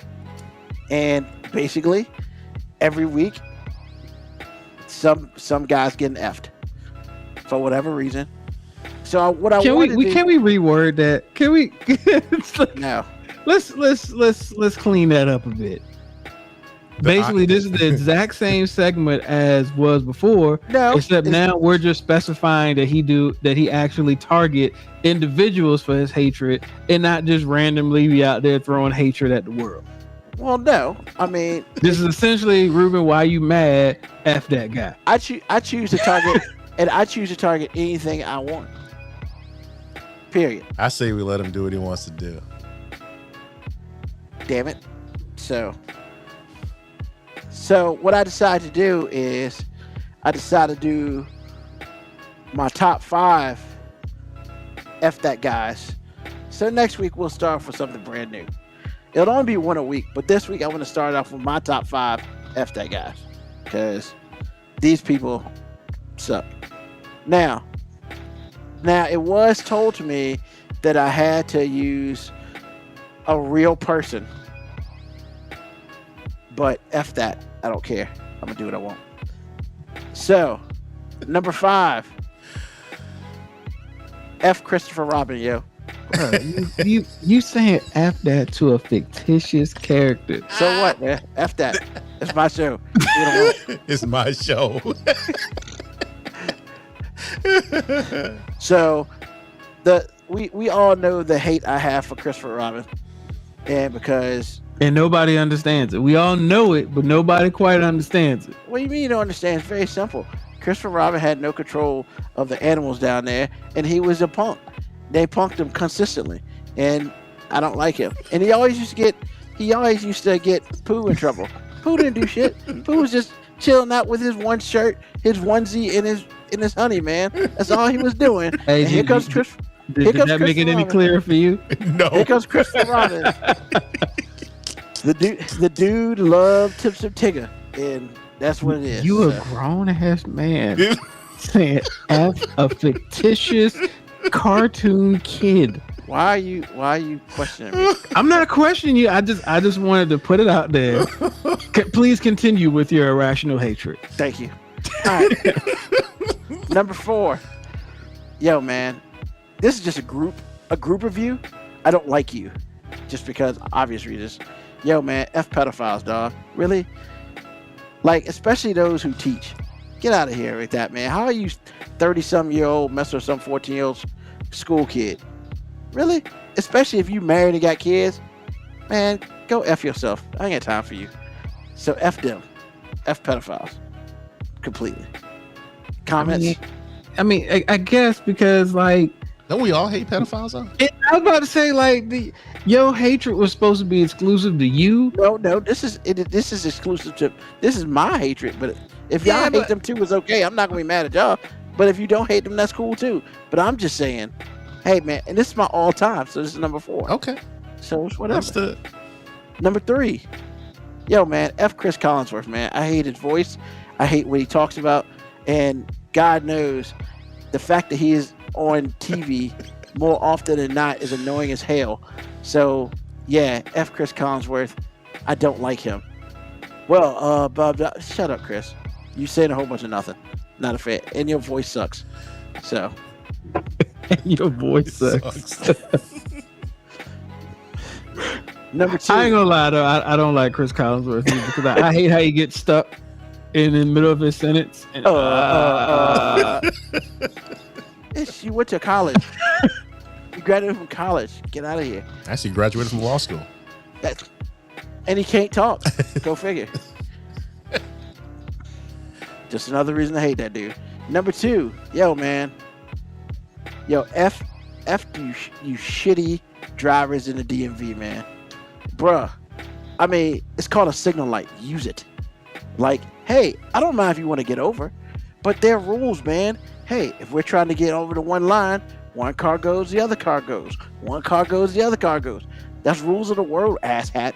And basically, every week, some guys getting F'd for whatever reason. So Can we reword that? Can we? No. Let's clean that up a bit. Basically, this is the exact same segment as was before. No, except now we're just specifying that he actually target individuals for his hatred and not just randomly be out there throwing hatred at the world. Well, no. I mean, this is essentially, Ruben, why you mad? F that guy. I choose to target, and I choose to target anything I want. Period. I say we let him do what he wants to do. Damn it. So what I decided to do is I decided to do my top 5 F that guys. So next week we'll start off with something brand new. It'll only be one a week, but this week I want to start off with my top 5 F that guys, because these people suck. Now it was told to me that I had to use a real person, but F that. I don't care. I'm gonna do what I want. So, number 5, F Christopher Robin, yo. Bro, you saying F that to a fictitious character? So what, man? F that. It's my show. Do what I want. It's my show. So, we all know the hate I have for Christopher Robin, and nobody understands it. We all know it, but nobody quite understands it. what do you mean you don't understand? It's very simple. Christopher Robin had no control of the animals down there, and he was a punk. They punked him consistently, and I don't like him. And he always used to get Pooh in trouble. Pooh didn't do shit. Pooh was just chilling out with his one shirt, his onesie, and his honey, man. That's all he was doing. Hey, and here comes Chris. Did that make it any clearer for you? No. Here comes Christopher Robin. The dude loved Tips of Tigger, and that's what it is. You a grown ass man saying F a fictitious cartoon kid. Why are you questioning me? I'm not questioning you. I just wanted to put it out there. Please continue with your irrational hatred. Thank you. All right. Number 4. Yo, man, this is just a group of you. I don't like you, just because obvious reasons. Yo, man, F pedophiles, dog. Really? Like, especially those who teach. Get out of here with that, man. How are you 30-some-year-old messing with some 14-year-old school kid? Really? Especially if you married and got kids? Man, go F yourself. I ain't got time for you. So F them. F pedophiles. Completely. Comments? I guess because, like, Don't we all hate pedophiles though? I was about to say, like, your hatred was supposed to be exclusive to you. No, this is exclusive to, this is my hatred, but if y'all hate them too, it's okay. I'm not gonna be mad at y'all. But if you don't hate them, that's cool too. But I'm just saying, hey man, and this is my all time, so this is number 4. Okay. So it's whatever. Understood. Number 3. Yo man, F Chris Collinsworth, man. I hate his voice. I hate what he talks about. And God knows the fact that he is on TV more often than not is annoying as hell. So yeah, F Chris Collinsworth. I don't like him. Well, Bob, shut up, Chris. You saying a whole bunch of nothing. Not a fan. And your voice sucks. So Your voice sucks. number 2. I ain't gonna lie though, I don't like Chris Collinsworth either, because I hate how he gets stuck in the middle of his sentence. And, You went to college. You graduated from college. Get out of here. Actually, graduated from law school. And he can't talk. Go figure. Just another reason to hate that dude. Number 2, yo man. Yo, F you shitty drivers in the DMV, man. Bruh. I mean, it's called a signal light. Use it. Like, hey, I don't mind if you want to get over, but there are rules, man. Hey, if we're trying to get over to one line, one car goes, the other car goes. One car goes, the other car goes. That's rules of the world, asshat.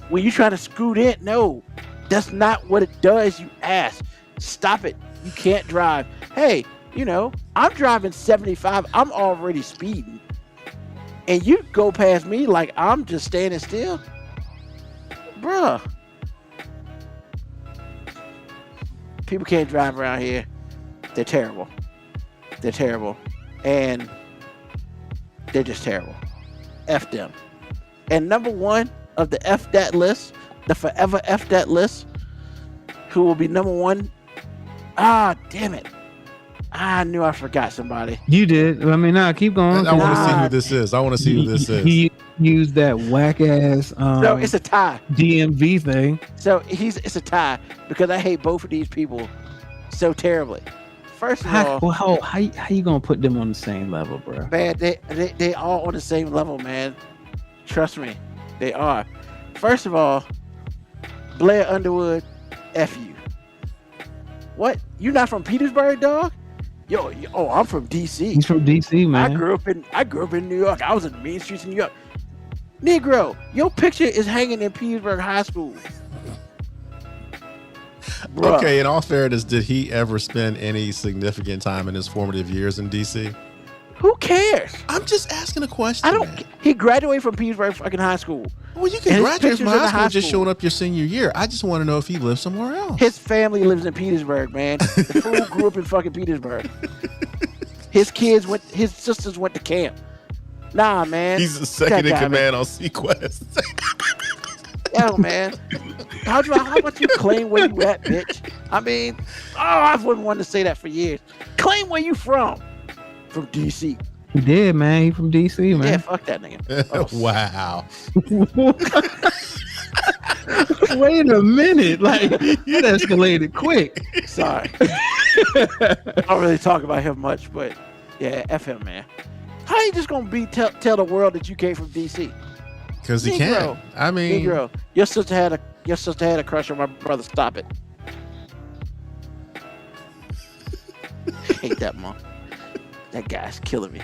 When you try to scoot in, no, that's not what it does, you ass. Stop it. You can't drive. Hey, you know, I'm driving 75. I'm already speeding. And you go past me like I'm just standing still. Bruh. People can't drive around here. They're terrible. They're terrible. And they're just terrible. F them. And number 1 of the F that list, the forever F that list, who will be number 1. Ah, damn it. I knew I forgot somebody. You did. I mean, keep going. I want to see who this is. I want to see who this is. He used that whack ass No, it's a tie. DMV thing. So it's a tie because I hate both of these people so terribly. First of all, How you gonna put them on the same level, bro? man, they all on the same level, man. Trust me, they are. First of all, Blair Underwood, F you. What? You not from Petersburg, dog? Oh, I'm from DC. He's from DC, man. I grew up in New York. I was in the main streets in New York. Negro, your picture is hanging in Petersburg High School. Bruh. Okay, in all fairness, did he ever spend any significant time in his formative years in DC? Who cares? I'm just asking a question. I don't. He graduated from Petersburg fucking High School. Well, you can And his graduate from pictures in high the school high just school. showing up your senior year. I just want to know if he lives somewhere else. His family lives in Petersburg, man. The fool grew up in fucking Petersburg. His sisters went to camp. Nah, man. He's the second in God damn it. command on Sequest. Yo, man. How about you claim where you at, bitch? I mean, I wouldn't want to say that for years. Claim where you from. From DC. He did, man. He from DC, Yeah, man. fuck that nigga. Oh, Wow. Wait a minute. Like, that escalated quick. sorry. I don't really talk about him much, but yeah, F him, man. How you just gonna tell the world that you came from DC? Because he Negro. can. I mean, Negro, your sister had a crush on my brother. Stop it. Hate that mom. That guy's killing me.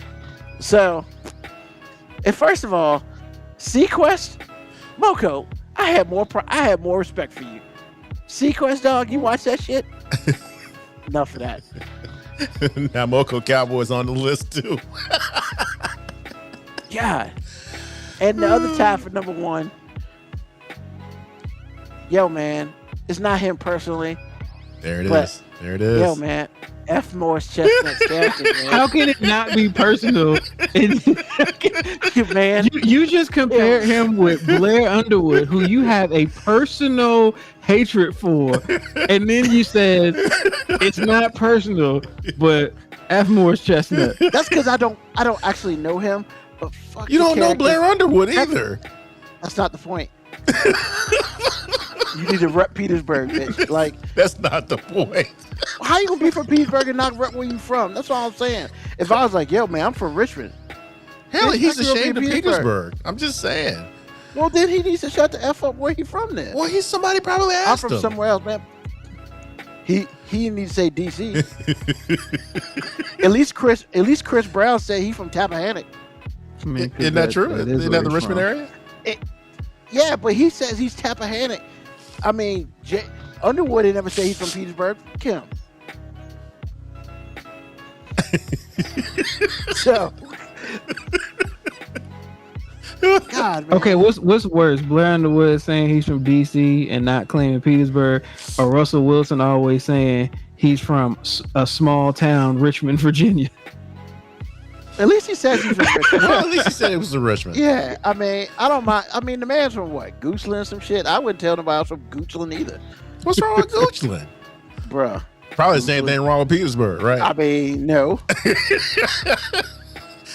So, and first of all, Sequest, Moko, I had more respect for you. Sequest, dog, you watch that shit? Enough of that. now Moco Cowboy's on the list too. God. And the other tie for number 1. Yo, man, it's not him personally. There it But- is. There it is. Yo, man, F. Morris Chestnut's character, man. How can it not be personal? Man, You just compared him with Blair Underwood, who you have a personal hatred for, and then you said it's not personal, but F. Morris Chestnut. that's because I don't actually know him. But fuck, You the don't know character. Blair Underwood either. That's not the point. You need to rep Petersburg, bitch. Like, That's not the point. how you gonna be from Petersburg and not rep where you from? That's all I'm saying. If I was like, yo, man, I'm from Richmond. Hell, Bitch, he's I grew up in ashamed of Petersburg. Petersburg. I'm just saying. Well, then he needs to shut the F up where he from then. Well, somebody probably I'm asked from him. somewhere else, man. He needs to say DC. at least Chris Brown said he from Tappahannock. I mean, 'cause Isn't that true? is Isn't where that the he's Richmond from. area? Yeah, but he says he's Tappahannock. I mean, Underwood didn't ever say he's from Petersburg. Kim. So, God, man. Okay, what's worse? Blair Underwood saying he's from DC and not claiming Petersburg, or Russell Wilson always saying he's from a small town, Richmond, Virginia? At least he says he's from Richmond. Well, at least he said it was the Richmond. Yeah, I mean, I don't mind. I mean, the man's from what? Goochland or some shit? I wouldn't tell nobody else from Goochland either. What's wrong with Goochland? Bruh. Probably the same thing wrong with Petersburg, right? I mean, no.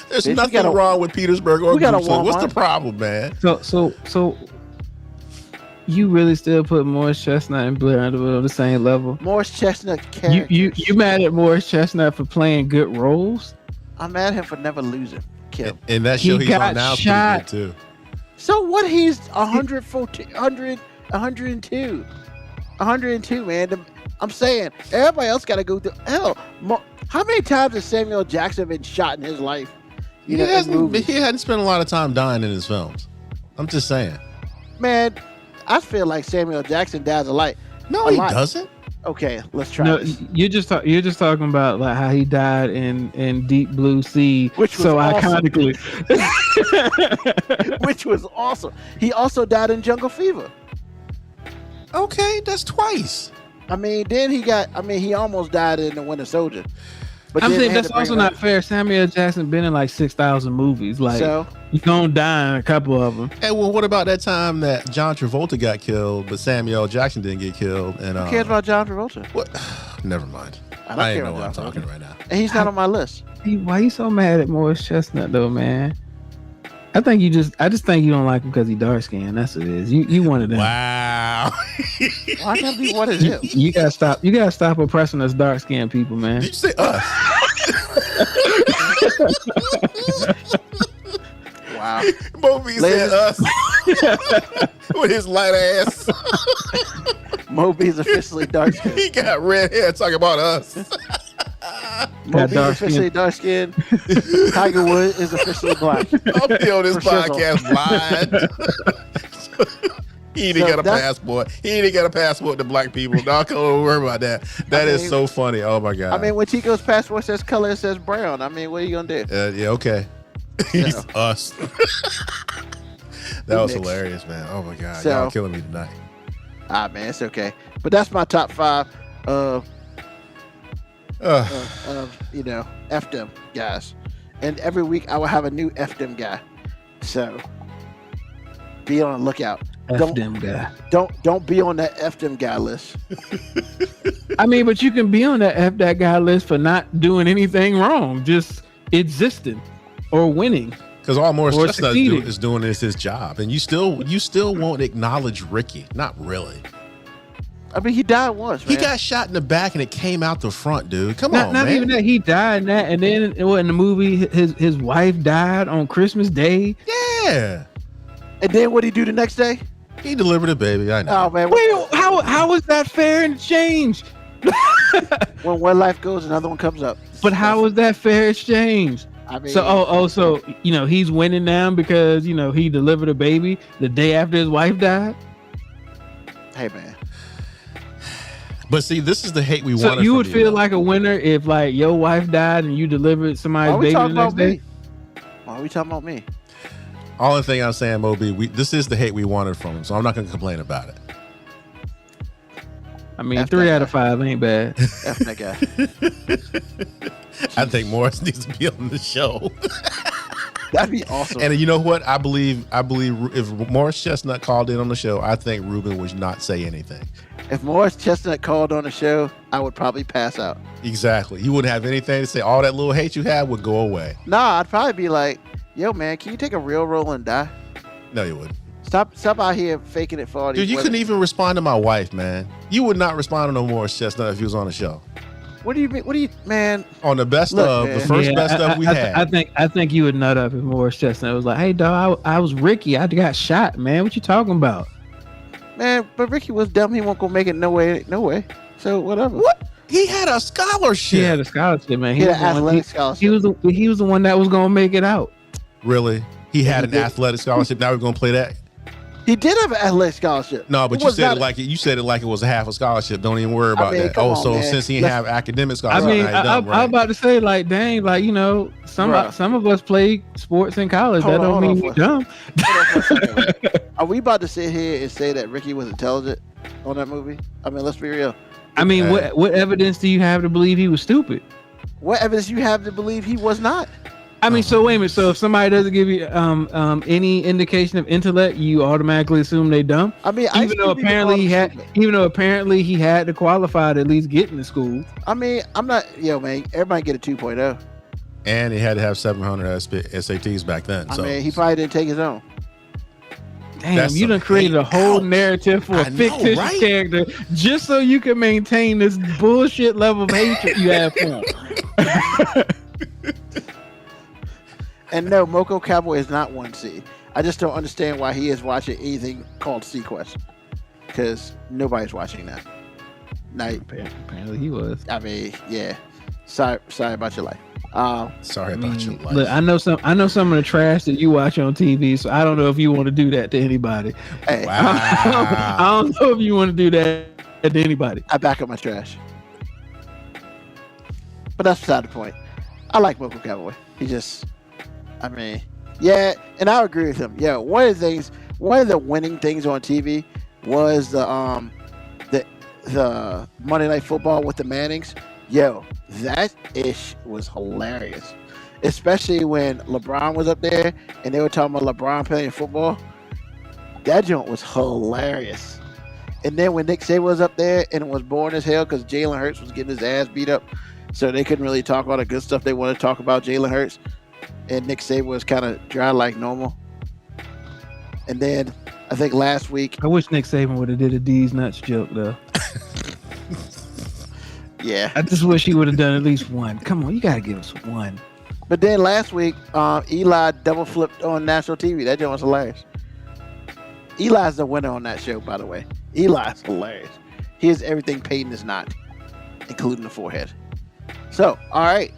There's Bitch, nothing wrong with Petersburg or we got a Goochland. What's the Walmart. problem, man? So you really still put Morris Chestnut and Blair Underwood on the same level? Morris Chestnut character. You mad at Morris Chestnut for playing good roles? I'm mad at him for never losing. Kim. And that show He he's got on now is shot. pretty good too. So what? He's 114, 100, 102. 102, man. I'm saying everybody else got to go through hell. How many times has Samuel Jackson been shot in his life? He hadn't spent a lot of time dying in his films. I'm just saying. Man, I feel like Samuel Jackson dies a lot. No, he doesn't. Okay, let's try No, this. you're just talking about like how he died in Deep Blue Sea, Which was so awesome. iconically. Which was awesome. He also died in Jungle Fever. Okay, that's twice. I mean, he almost died in The Winter Soldier. But I'm then saying they had that's to bring also him not back. fair. Samuel Jackson been in like 6,000 movies. Like, So? you don't die in a couple of them. Hey, well, what about that time that John Travolta got killed, but Samuel Jackson didn't get killed? And Who cares about John Travolta? what? Never mind. I don't I care ain't know about what I'm John talking right now. And he's not on my list. Why you so mad at Morris Chestnut though, man? I just think you don't like him because he dark skinned. That's what it is. You one of them. Wow. Why gotta be one of them? You gotta stop. You gotta stop oppressing us dark skinned people, man. Did you say us? Wow. Moby said us with his light ass. Moby's officially dark skinned. He got red hair talking about us. Moby's dark officially skin. dark skinned. Tiger Woods is officially black. I'll be on this For shizzle. podcast blind. He didn't So get a that's- passport. He didn't get a passport to black people. No, don't worry about that. That is mean- so funny. Oh my god. I mean, when Chico's passport says color, it says brown. I mean, what are you gonna do? yeah, okay. He's So. us. That was Mixed. hilarious, man. Oh my god, So. y'all killing me tonight. Ah, man, it's okay. But that's my top 5 of F them guys. And every week I will have a new F them guy. So be on the lookout. F them guy. Don't be on that F them guy list. I mean, but you can be on that F that guy list for not doing anything wrong, just existing or winning. Because all Morris Or Chestnut succeeding. is doing is his job, and you still won't acknowledge Ricky. Not really. I mean, he died once, man. He got shot in the back, and it came out the front, dude. Come Not on, man. even that, he died in that, and then in the movie, his wife died on Christmas Day. Yeah, And then what he do the next day? he delivered a baby. I know. Oh man, Wait, how is that fair in exchange? when one life goes, another one comes up. But how is that fair exchange? I mean, So he's winning now because he delivered a baby the day after his wife died. hey man, But see, this is the hate we So wanted. you from would feel though. like a winner if like your wife died and you delivered somebody's why are we baby the talking next about day. me? Why are we talking about me? Only thing I'm saying, Moby, this is the hate we wanted from him, so I'm not going to complain about it. I mean, F 3 that out of 5 ain't bad. F that guy. I think Morris needs to be on the show. That'd be awesome. And you know what? I believe if Morris Chestnut called in on the show, I think Ruben would not say anything. If Morris Chestnut called on the show, I would probably pass out. Exactly. He wouldn't have anything to say. All that little hate you had would go away. Nah, I'd probably be like, "Yo, man, can you take a real role and die? No, you wouldn't. Stop out here faking it for all these Dude, you women." couldn't even respond to my wife, man. You would not respond to no Morris Chestnut if he was on the show. What do you mean? What do you, man? On the best Look, of, man. the first best of we had. I think you would nut up if Morris Chestnut was like, "Hey, dog, I was Ricky. I got shot, man. What you talking about?" Man, but Ricky was dumb. He won't go make it no way. So whatever. What? He had a scholarship. He had a scholarship, man. He had was an the one- athletic scholarship. He was the one that was gonna make it out. Really? He had he an did. athletic scholarship. Now we're going to play that? He did have an athletic scholarship. No, but It you was said not- it like you said it like it was a half a scholarship. Don't even worry about that. come Oh, on, so man. since he didn't have academic I scholarship, mean, now he's dumb, I'm right? about to say, like, dang, like, you know, some Bruh. of us play sports in college. Hold That on, don't hold on mean for we a- dumb. Hold on for a second. Are we about to sit here and say that Ricky was intelligent on that movie? I mean, let's be real. I mean, Hey. what evidence do you have to believe he was stupid? What evidence you have to believe he was not? I mean, so wait a minute. So if somebody doesn't give you any indication of intellect, you automatically assume they dumb. I mean, Even though apparently he had to qualify to at least get into school. I mean, I'm not. Yo, man, everybody get a 2.0. And he had to have 700 SATs back then. I So mean, he probably didn't take his own. Damn, That's you some done created a hate. whole Ouch. narrative for I a know, fictitious right? character just so you can maintain this bullshit level of hatred you have for him. And no, Moko Cowboy is not 1C. I just don't understand why he is watching anything called Sequest. Because nobody's watching that. Night. Apparently he was. I mean, yeah. Sorry about your life. sorry about your life. Look, I know some of the trash that you watch on TV, so I don't know if you want to do that to anybody. Hey, Wow. I don't know if you want to do that to anybody. I back up my trash. But that's beside the point. I like Moko Cowboy. He just, I mean, yeah, and I agree with him. Yeah, one of the winning things on TV was the Monday Night Football with the Mannings. Yo, that ish was hilarious, especially when LeBron was up there and they were talking about LeBron playing football. That joint was hilarious. And then when Nick Saban was up there and it was boring as hell because Jalen Hurts was getting his ass beat up, so they couldn't really talk all the good stuff they wanted to talk about Jalen Hurts, and Nick Saban was kind of dry like normal. And then I think last week, I wish Nick Saban would have did a D's nuts joke though. yeah. I just wish he would have done at least one. Come on, you gotta give us one. But then last week, Eli double flipped on national TV. That joint was hilarious. Eli's the winner on that show, by the way. Eli's hilarious. He is everything Peyton is not, including the forehead. So, all right.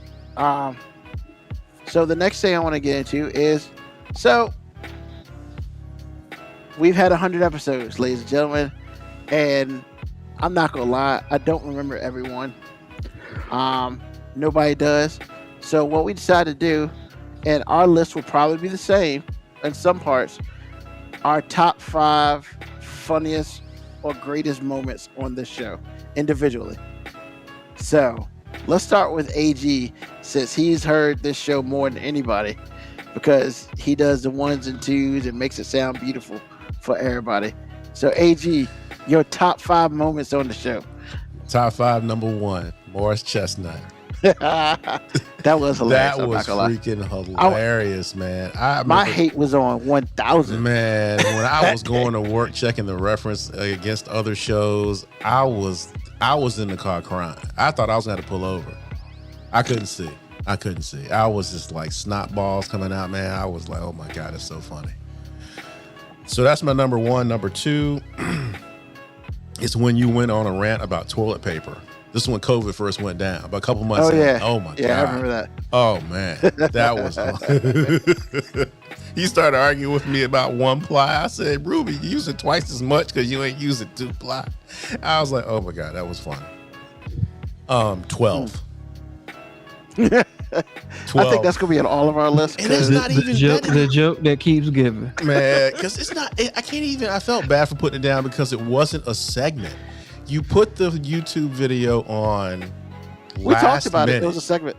So the next thing I want to get into is, so we've had 100 episodes, ladies and gentlemen, and I'm not gonna lie, I don't remember everyone. Nobody does. So what we decided to do, and our list will probably be the same in some parts, our top 5 funniest or greatest moments on this show individually. So let's start with AG, since he's heard this show more than anybody, because he does the 1s and 2s and makes it sound beautiful for everybody. So AG, your top 5 moments on the show. Top 5, number 1, Morris Chestnut. That was hilarious. That I'm was not gonna lie. freaking hilarious, man. My remember- hate was on 1,000. Man, when I was going to work checking the reference against other shows, I was in the car crying. I thought I was going to pull over. I couldn't see. I was just like snot balls coming out, man. I was like, oh my God, it's so funny. So that's my number 1. Number 2, it's when you went on a rant about toilet paper. This is when COVID first went down, about a couple months ago. Yeah. Oh my God. Yeah, I remember that. Oh man, that was. He started arguing with me about 1-ply. I said, Ruby, you use it twice as much because you ain't using 2-ply. I was like, oh my God, that was funny. 12. 12. I think that's gonna be on all of our lists. And it's not even The joke that keeps giving. man, because it's not. I can't even. I felt bad for putting it down because it wasn't a segment. You put the YouTube video on. We talked about minute. it. It was a segment.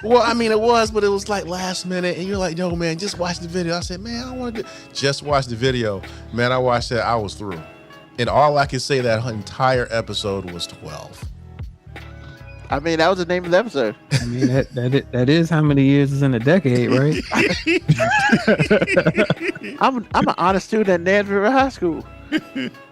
Well, I mean, it was, but it was like last minute, and you're like, "Yo, man, just watch the video." I said, "Man, I don't want to just watch the video." Man, I watched that. I was through, and all I could say that entire episode was 12. I mean, that was the name of the episode. I mean, that is how many years is in a decade, right? I'm an honor student at Danville High School,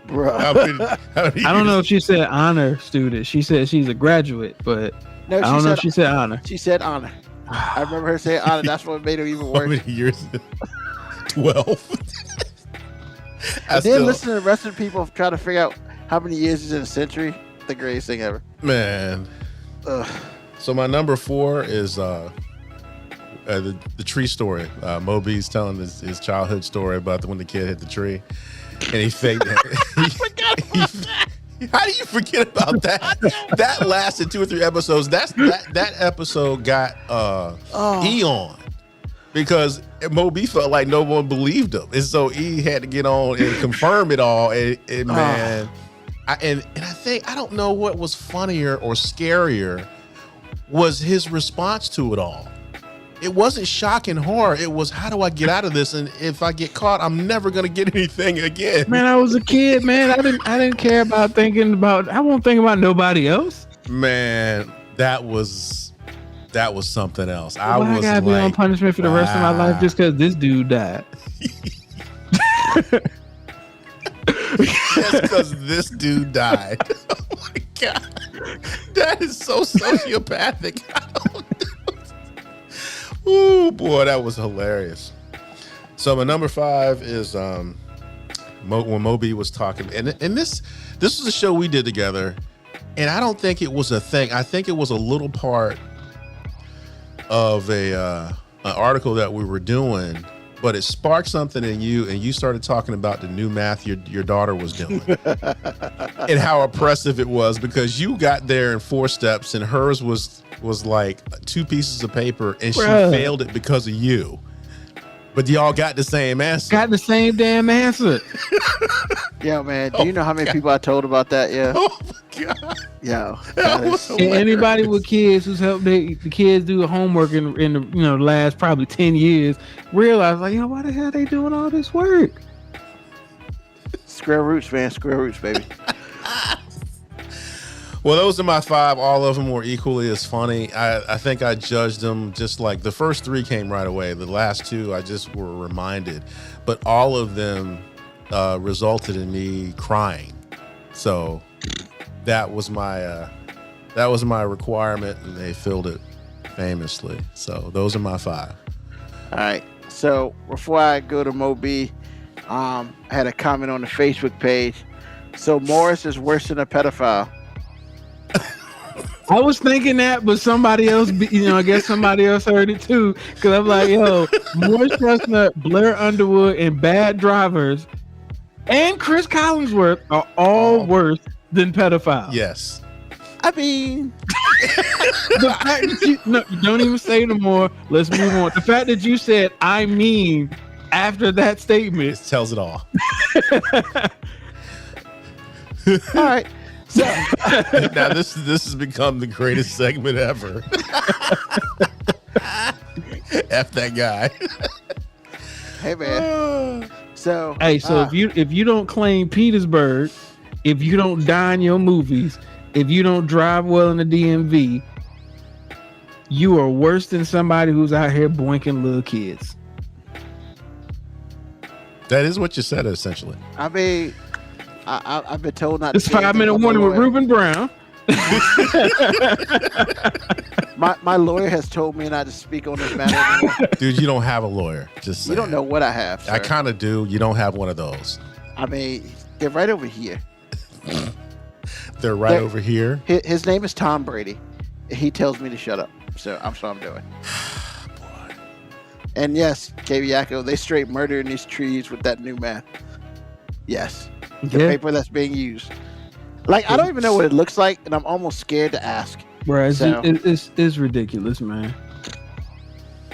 bro. How many I don't know if she said honor student. She said she's a graduate, but No, I don't know if she said honor. She said honor. I remember her saying honor. That's what made it even How worse. many years? 12. And then listen to the rest of the people try to figure out how many years is in a century. The greatest thing ever. Man. Ugh. So my number 4 is the tree story. Moby's telling his childhood story about when the kid hit the tree, and he faked it. I forgot about that. How do you forget about that? That lasted 2 or 3 episodes. That episode got Eon because Moby felt like no one believed him, and so he had to get on and confirm it all. And man, I think I don't know what was funnier or scarier was his response to it all. It wasn't shock and horror. It was, how do I get out of this? And if I get caught, I'm never gonna get anything again. Man, I was a kid, man. I didn't care about thinking about. I won't think about nobody else. Man, that was something else. I gotta be on punishment for the rest of my life just because this dude died. Just because this dude died. Oh my God, that is so sociopathic. I don't know. Ooh, boy, that was hilarious. So my number 5 is when Moby was talking, and this was a show we did together, and I don't think it was a thing. I think it was a little part of an article that we were doing, but it sparked something in you, and you started talking about the new math your daughter was doing, and how oppressive it was because you got there in 4 steps, and hers was like 2 pieces of paper, and she failed it because of you. But y'all got the same answer. Got the same damn answer. Yo, man, do you know how many people I told about that? Yeah. Oh my God. Yo, That was hilarious. Anybody with kids who's helped the kids do the homework in the last probably 10 years realize like, why the hell they doing all this work? Square roots, man. Square roots, baby. Well, those are my 5. All of them were equally as funny. I think I judged them just like the first 3 came right away. The last 2, I just were reminded. But all of them resulted in me crying. So that was my requirement, and they filled it famously. So those are my 5. All right. So before I go to Moby, I had a comment on the Facebook page. So Morris is worse than a pedophile. I was thinking that, but somebody else, I guess somebody else heard it too. Because I'm like, Morris Chestnut, Blair Underwood, and Bad Drivers, and Chris Collinsworth are all worse than pedophiles. Yes. I mean, The fact that you don't even say no more. Let's move on. The fact that you said, I mean, after that statement. It tells it all. all right. So Now this has become the greatest segment ever. F that guy. hey, man. So if you don't claim Petersburg, if you don't dine your movies, if you don't drive well in the DMV, you are worse than somebody who's out here boinking little kids. That is what you said, essentially. I mean, I've been told not. It's to say 5 minute anything warning about with my lawyer. Reuben Brown. My lawyer has told me not to speak on this matter anymore. Dude, you don't have a lawyer. Just You don't know what I have, sir. I kind of do. You don't have one of those. I mean, they're right over here. They're right over here. His name is Tom Brady. He tells me to shut up, so I'm doing. And yes, Kaviako, they straight murdering these trees with that new math. Yes, the paper that's being used. Like, I don't even know what it looks like, and I'm almost scared to ask. Bro, So- it's ridiculous, man.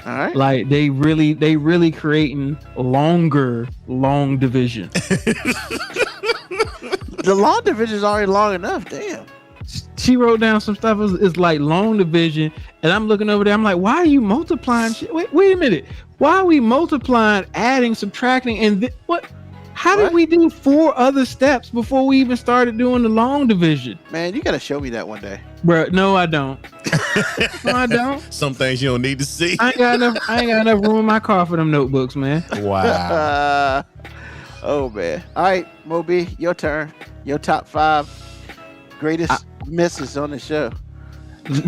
All right. Like they really creating long division. The long division is already long enough. Damn. She wrote down some stuff. It's like long division, and I'm looking over there. I'm like, why are you multiplying shit? Wait a minute. Why are we multiplying, adding, subtracting, and what? How did we do 4 other steps before we even started doing the long division? Man, you gotta show me that one day. Bro, no, I don't. No, I don't. Some things you don't need to see. I ain't got enough room in my car for them notebooks, man. Wow. Oh man. All right, Moby, your turn. Your top 5 greatest misses on the show.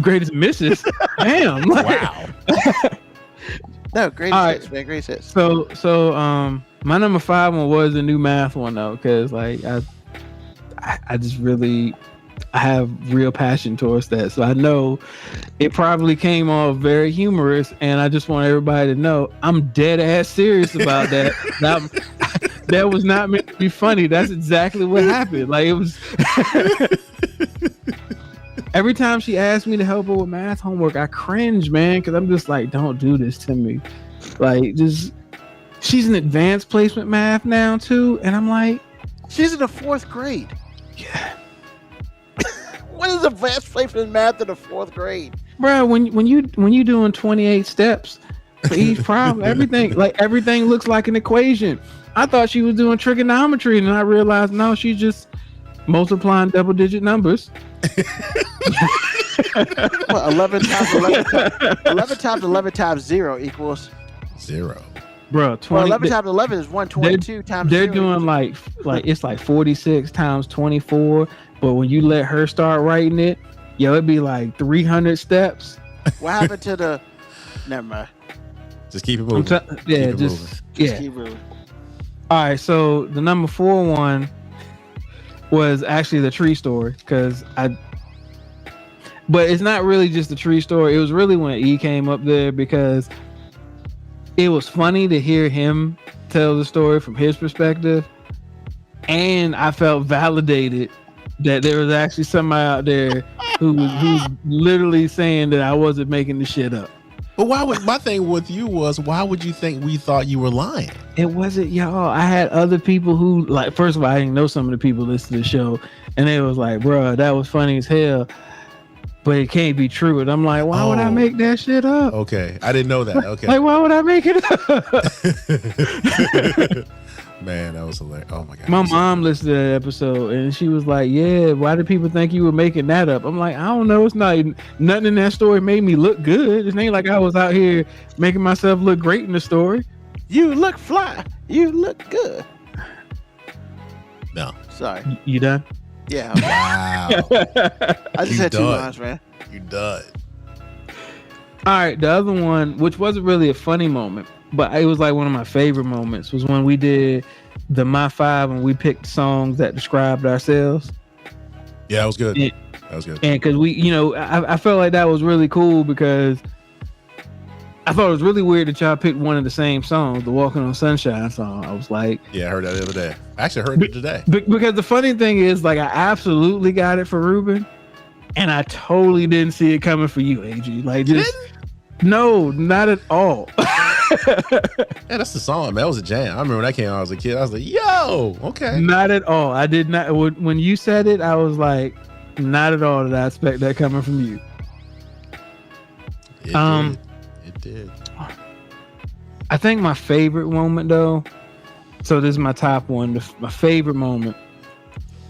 Greatest misses. Damn. Like, Wow. No, greatest All right. hits, man. Greatest hits. So my number 5 one was the new math one though, because like I just really I have real passion towards that. So I know it probably came off very humorous, and I just want everybody to know I'm dead ass serious about that. That was not meant to be funny. That's exactly what happened. Like, it was every time she asked me to help her with math homework, I cringe, man, because I'm just like, don't do this to me. Like, just she's in advanced placement math now too, and I'm like, she's in the 4th grade. yeah. What is advanced placement math in the 4th grade? Bro, when you doing 28 steps for each problem, everything looks like an equation. I thought she was doing trigonometry, and I realized no, she's just multiplying double-digit numbers. Well, 11 times 11 times 0 equals 0. Bro, 20. Well, 11 times 11 is 122 times. They're 0 doing like it's like 46 times 24, but when you let her start writing it, it'd be like 300 steps. What happened to the? Never mind. Just keep it moving. Just keep moving. All right, so the number 4 one was actually the tree story, but it's not really just the tree story. It was really when E came up there, because it was funny to hear him tell the story from his perspective, and I felt validated that there was actually somebody out there who's literally saying that I wasn't making the shit up. But my thing with you was, why would you think we thought you were lying? It wasn't y'all. I had other people who, like, first of all, I didn't know some of the people listen to the show, and they was like, bro, that was funny as hell, but it can't be true. And I'm like, why would I make that shit up? Okay, I didn't know that. Okay. Like, why would I make it up? Man, that was hilarious. Oh my god. My mom listened to that episode, and she was like, yeah, why did people think you were making that up? I'm like, I don't know. It's not nothing in that story made me look good. It ain't like I was out here making myself look great in the story. You look fly. You look good. No. Sorry. You done? Yeah. Wow. I just had 2 lines, man. You done. All right. The other one, which wasn't really a funny moment, but it was like one of my favorite moments, was when we did the My 5 and we picked songs that described ourselves. Yeah, that was good. And And because we, I felt like that was really cool, because I thought it was really weird that y'all picked one of the same songs, the Walking on Sunshine song. I was like, yeah, I heard that the other day. I actually heard it today. Because the funny thing is, like, I absolutely got it for Ruben, and I totally didn't see it coming for you, AG. Like, just no, not at all. Yeah, that's the song, man. That was a jam. I remember when that came out when I was a kid. I was like, yo, okay. Not at all. I did not. When you said it, I was like, not at all did I expect that coming from you. It did. I think my favorite moment, though, so this is my top one. My favorite moment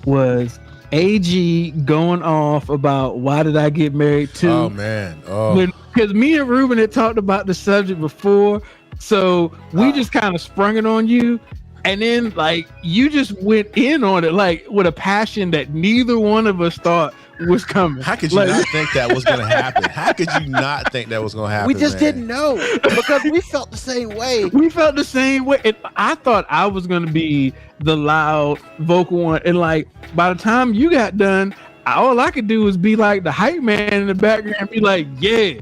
was AG going off about why did I get married to? Oh, man. Oh. Because me and Ruben had talked about the subject before, so we just kind of sprung it on you, and then like you just went in on it like with a passion that neither one of us thought was coming. How could you not think that was going to happen? How could you not think that was going to happen? We just didn't know, because we felt the same way. We felt the same way. And I thought I was going to be the loud vocal one, and like by the time you got done, all I could do was be like the hype man in the background and be like, yeah.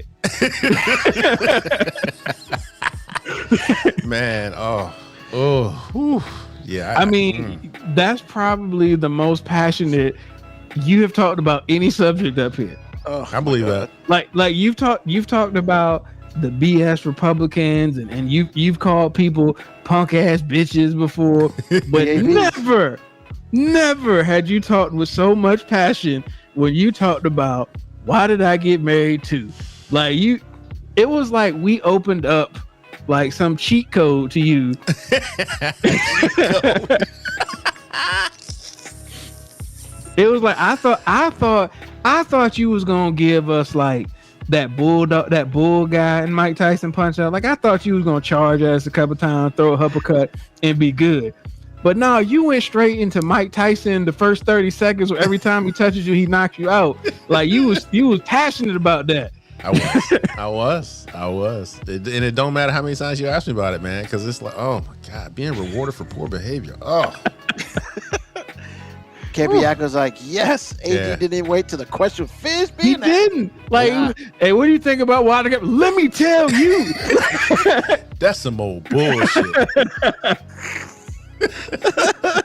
Man, yeah. I mean, that's probably the most passionate you have talked about any subject up here. Oh, I believe that. Like you've talked about the BS Republicans, and you've called people punk ass bitches before, but never had you talked with so much passion when you talked about why did I get married to? Like it was like we opened up like some cheat code to you. It was like I thought you was gonna give us like that bull guy and Mike Tyson punch out. Like I thought you was gonna charge us a couple times, throw a uppercut, and be good. But no, you went straight into Mike Tyson the first 30 seconds where every time he touches you, he knocks you out. Like you was passionate about that. I was. And it don't matter how many times you ask me about it, man, because it's like, oh my God, being rewarded for poor behavior. Oh. Capiaco's like, yes, AG Yeah. didn't even wait till the question finished He being asked. didn't. Like, Nah. hey, what do you think about why? Let me tell you. That's some old bullshit.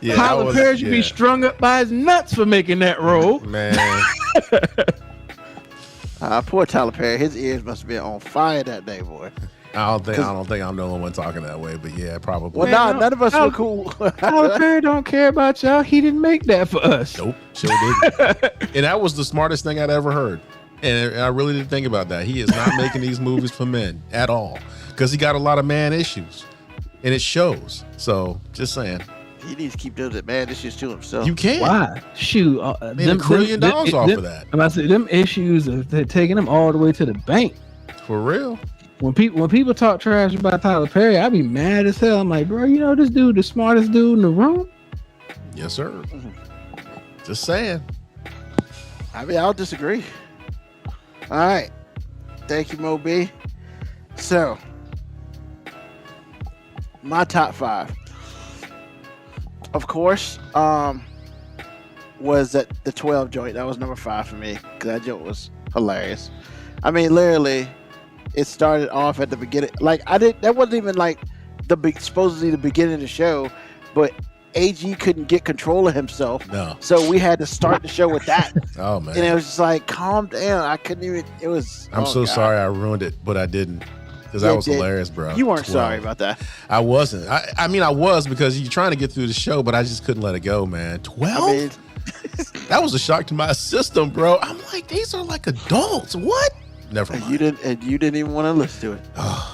Yeah, Tyler Perry should be strung up by his nuts for making that role. man. Poor Tyler Perry. His ears must have been on fire that day, boy. I don't think I'm the only one talking that way, but yeah, probably. Well, Man, none of us no. were cool. Tyler Perry don't care about y'all. He didn't make that for us. Nope, sure didn't. And that was the smartest thing I'd ever heard. And I really didn't think about that. He is not making these movies for men at all because he got a lot of man issues, and it shows. So, just saying, He needs to keep doing that, man. This is to himself. you can't. Why? Shoot, Made $1 billion off of that. And I said them issues they're taking them all the way to the bank. For real. When people talk trash about Tyler Perry, I be mad as hell. I'm like, bro, you know this dude, the smartest dude in the room. Yes, sir. Just saying. I mean, I'll disagree. All right. Thank you, Mo B. So, my top 5. Of course, was at the 12 joint. That was number 5 for me because that joint was hilarious. I mean, literally, it started off at the beginning. Like, that wasn't even like supposedly the beginning of the show, but AG couldn't get control of himself. No. So we had to start the show with that. Oh man. And it was just like, calm down. I couldn't even, it was. I'm so God. sorry I ruined it, but I didn't. Because Yeah, that was did. hilarious, bro. You weren't 12. sorry about that. I wasn't. I mean, I was because you're trying to get through the show, but I just couldn't let it go, man. 12? I mean, That was a shock to my system, bro. I'm like, these are like adults. What? Never mind. you didn't even want to listen to it.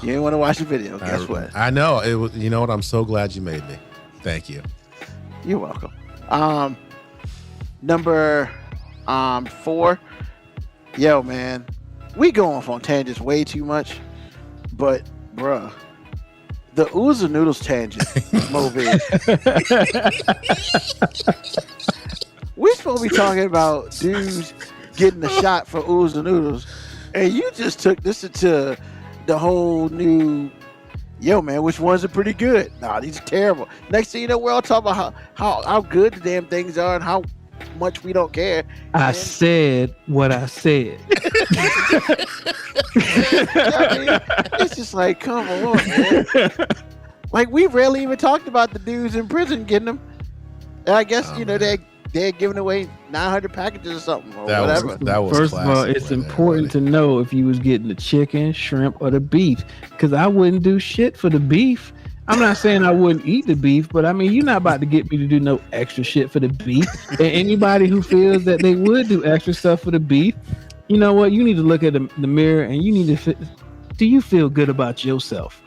You didn't want to watch the video. Guess what? I know. It was. You know what? I'm so glad you made me. Thank you. You're welcome. Number 4. Yo, man, we go off on tangents way too much, but bruh, the Ooze and Noodles tangent movie. We supposed to be talking about dudes getting a shot for Ooze and Noodles, and you just took this into the whole new. Yo, man, which ones are pretty good? Nah, these are terrible. Next thing you know, we're all talking about how good the damn things are and how much we don't care. I And- said what I said. I mean, it's just like, come on, man. Like, we rarely even talked about the dudes in prison getting them. And I guess, they're giving away 900 packages or something or whatever. That was First of all, classic it's right there, important buddy. to know if you was getting the chicken, shrimp, or the beef, because I wouldn't do shit for the beef. I'm not saying I wouldn't eat the beef, but I mean, you're not about to get me to do no extra shit for the beef. And anybody who feels that they would do extra stuff for the beef, you know what? You need to look at the mirror and you need to do you feel good about yourself?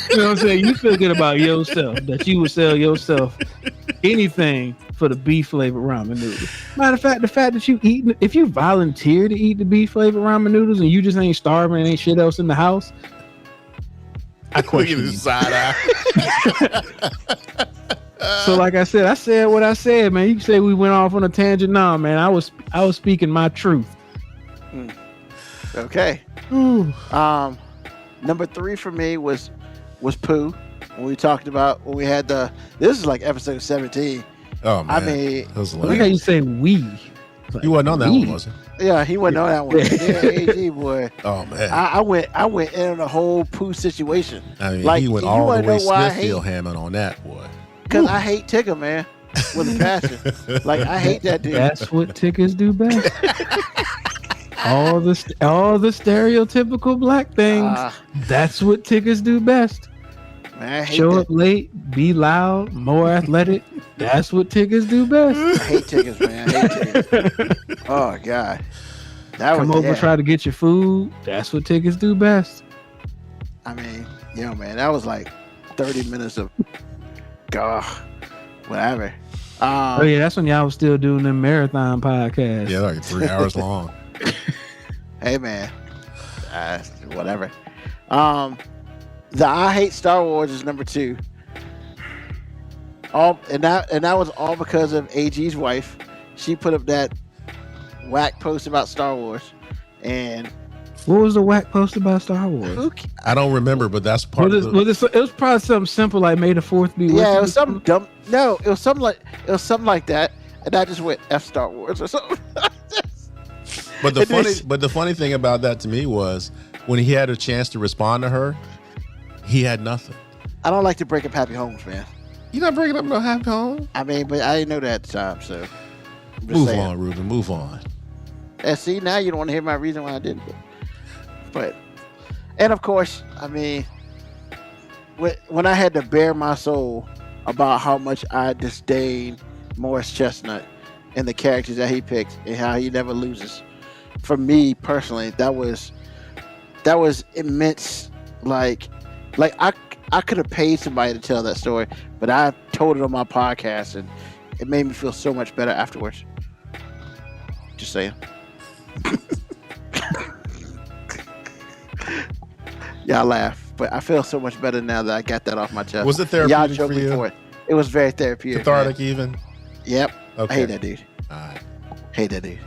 You know what I'm saying? You feel good about yourself, that you would sell yourself anything for the beef flavored ramen noodles. Matter of fact, the fact that if you volunteer to eat the beef flavored ramen noodles and you just ain't starving and ain't shit else in the house, I Look at question his you. side eye. So like I said what I said, man. You can say we went off on a tangent. Nah, man, I was speaking my truth. Okay. Ooh. Number 3 for me was Pooh. When we talked about when we had this is like episode 17. Oh man. I mean, that was Look how hilarious. you say we. Like, You wasn't on that we. one, was it? yeah, he wasn't on that one. Yeah, AG boy. Oh man. I went in on the whole Pooh situation I mean, like, he went you all the wanna way know why I Smithfield hate- Hammond on that boy. because I hate Tigger, man, with a passion. Like, I hate that dude. That's what tickers do best. all the stereotypical black things. That's what tickers do best. Man, I hate Show that. up late, be loud, more athletic. That's what tickers do best. I hate Tiggers, man. I hate Tiggers. Oh God, that Come was over, yeah. try to get your food. That's what tickers do best. I mean, man, that was like 30 minutes of God, whatever. Oh yeah, that's when y'all was still doing them marathon podcasts. Yeah, like 3 hours long. Hey man, whatever. The I hate Star Wars is number 2. And that was all because of AG's wife. She put up that whack post about Star Wars, and What was the whack post about Star Wars? I don't remember, but that's part of the. It was probably something simple like May the 4th be with Yeah, you it was something dumb. No, it was something like that. and I just went F Star Wars or something. But the funny thing about that to me was when he had a chance to respond to her, he had nothing. I don't like to break up happy homes, man. You're not breaking up no happy home. I mean, but I didn't know that at the time, so move on, Ruben. Move on. And see, now you don't want to hear my reason why I didn't. But and of course, I mean, when I had to bare my soul about how much I disdain Morris Chestnut and the characters that he picks and how he never loses. For me personally, that was immense. Like I could have paid somebody to tell that story, but I told it on my podcast, and it made me feel so much better afterwards. Just saying. Y'all laugh, but I feel so much better now that I got that off my chest. Was it therapeutic for you? For it. It was very therapeutic. Cathartic, man. Even. Yep. Okay. I hate that dude. All right. Hate that dude.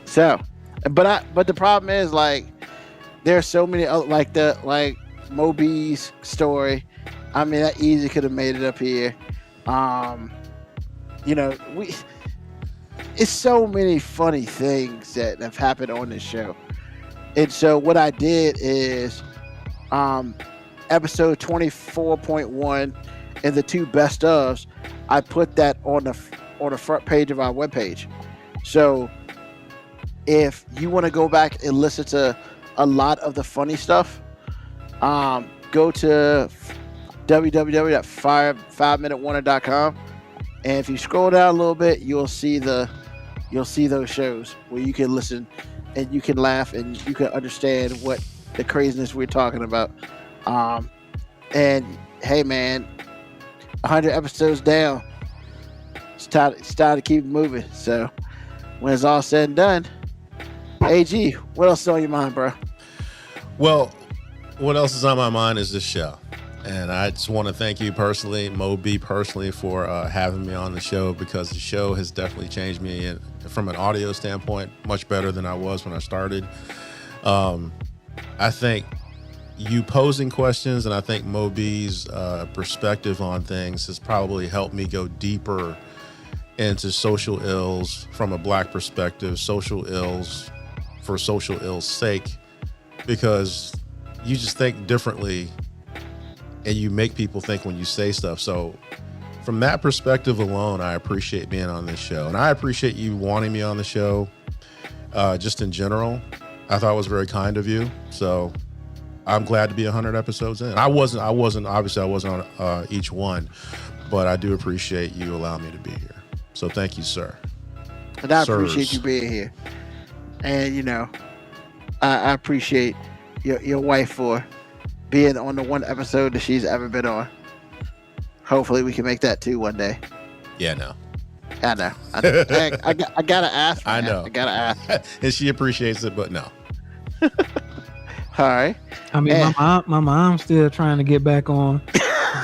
So, but the problem is, like, there's so many other, like Moby's story. I mean, that easily could have made it up here. It's so many funny things that have happened on this show. And so what I did is episode 24.1 and the 2 best ofs, I put that on the front page of our webpage. So if you want to go back and listen to a lot of the funny stuff, go to www.5minutewarning.com, and if you scroll down a little bit, you'll see those shows where you can listen and you can laugh and you can understand what the craziness we're talking about. And hey, man, 100 episodes down. It's time to keep moving. So when it's all said and done, AG, what else is on your mind, bro? Well, what else is on my mind is this show. And I just want to thank you personally, Moby personally, for having me on the show, because the show has definitely changed me, and from an audio standpoint, much better than I was when I started. I think you posing questions, and I think Moby's perspective on things has probably helped me go deeper into social ills from a Black perspective, social ills for social ill's sake, because you just think differently and you make people think when you say stuff. So from that perspective alone, I appreciate being on this show, and I appreciate you wanting me on the show. Just in general, I thought it was very kind of you. So I'm glad to be 100 episodes in. I wasn't on each one, but I do appreciate you allowing me to be here. So thank you, sir. And I appreciate you being here. And, I appreciate your wife for being on the one episode that she's ever been on. Hopefully we can make that 2 one day. Yeah, no. I know. I gotta ask. Man. I know. I gotta ask. And she appreciates it, but no. All right. I mean, my mom's still trying to get back on.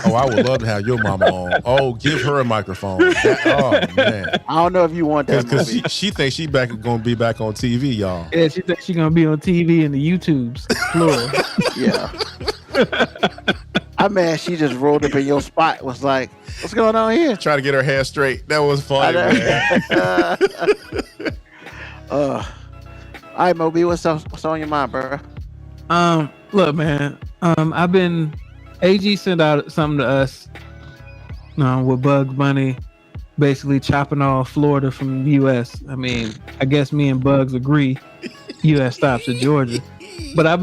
Oh, I would love to have your mama on. Oh, give her a microphone. Oh, man. I don't know if you want that. Because she thinks she gonna be back on TV, y'all. Yeah, she thinks she's gonna be on TV in the YouTubes, plural. Yeah. She just rolled up in your spot. Was like, what's going on here? Try to get her hair straight. That was funny, man. All right, Moby, what's on your mind, bro? Look, man. AG sent out something to us. With Bugs Bunny basically chopping off Florida from the U.S. I mean, I guess me and Bugs agree. U.S. stops at Georgia. But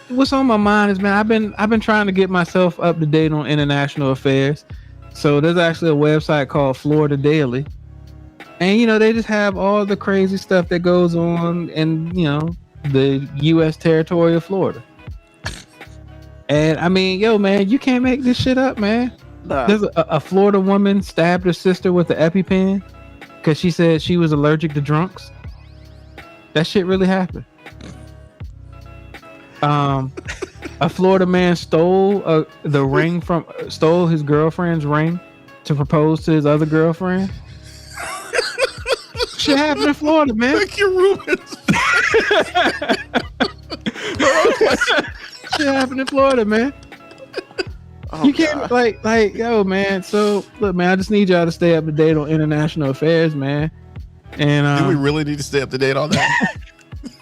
what's on my mind is, man, I've been trying to get myself up to date on international affairs. So there's actually a website called Florida Daily, and they just have all the crazy stuff that goes on in the U.S. territory of Florida. And I mean, man, you can't make this shit up, man. Nah. There's a Florida woman stabbed her sister with an EpiPen because she said she was allergic to drunks. That shit really happened. A Florida man stole his girlfriend's ring to propose to his other girlfriend. Shit happened in Florida, man. Thank you, Ruben. Shit happened in Florida, man. Oh, You can't God. yo, man. So look, man, I just need y'all to stay up to date on international affairs, man. And Do we really need to stay up to date on that?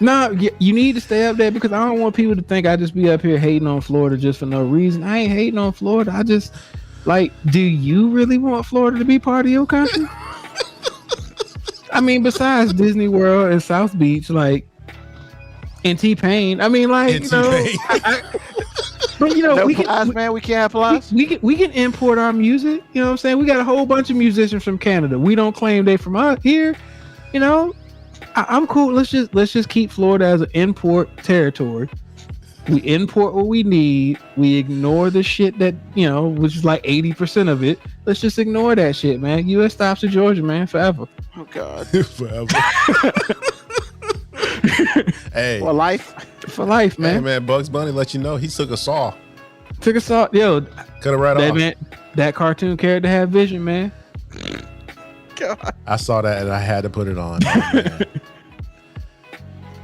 no, you need to stay up there because I don't want people to think I just be up here hating on Florida just for no reason. I ain't hating on Florida. I just do you really want Florida to be part of your country? I mean, besides Disney World and South Beach, and T-Pain. I mean, And T-Pain. but No we plies, man. We can't have plies. we can import our music. You know what I'm saying? We got a whole bunch of musicians from Canada. We don't claim they from out here. You know, I'm cool. Let's just keep Florida as an import territory. We import what we need. We ignore the shit that, which is like 80% of it. Let's just ignore that shit, man. U.S. stops to Georgia, man, forever. Oh, God. Forever. Hey. For life. For life, man. Hey, man, Bugs Bunny let you know he took a saw. Took a saw. Yo, Cut it right off. man, that cartoon character had vision, man. God. I saw that and I had to put it on.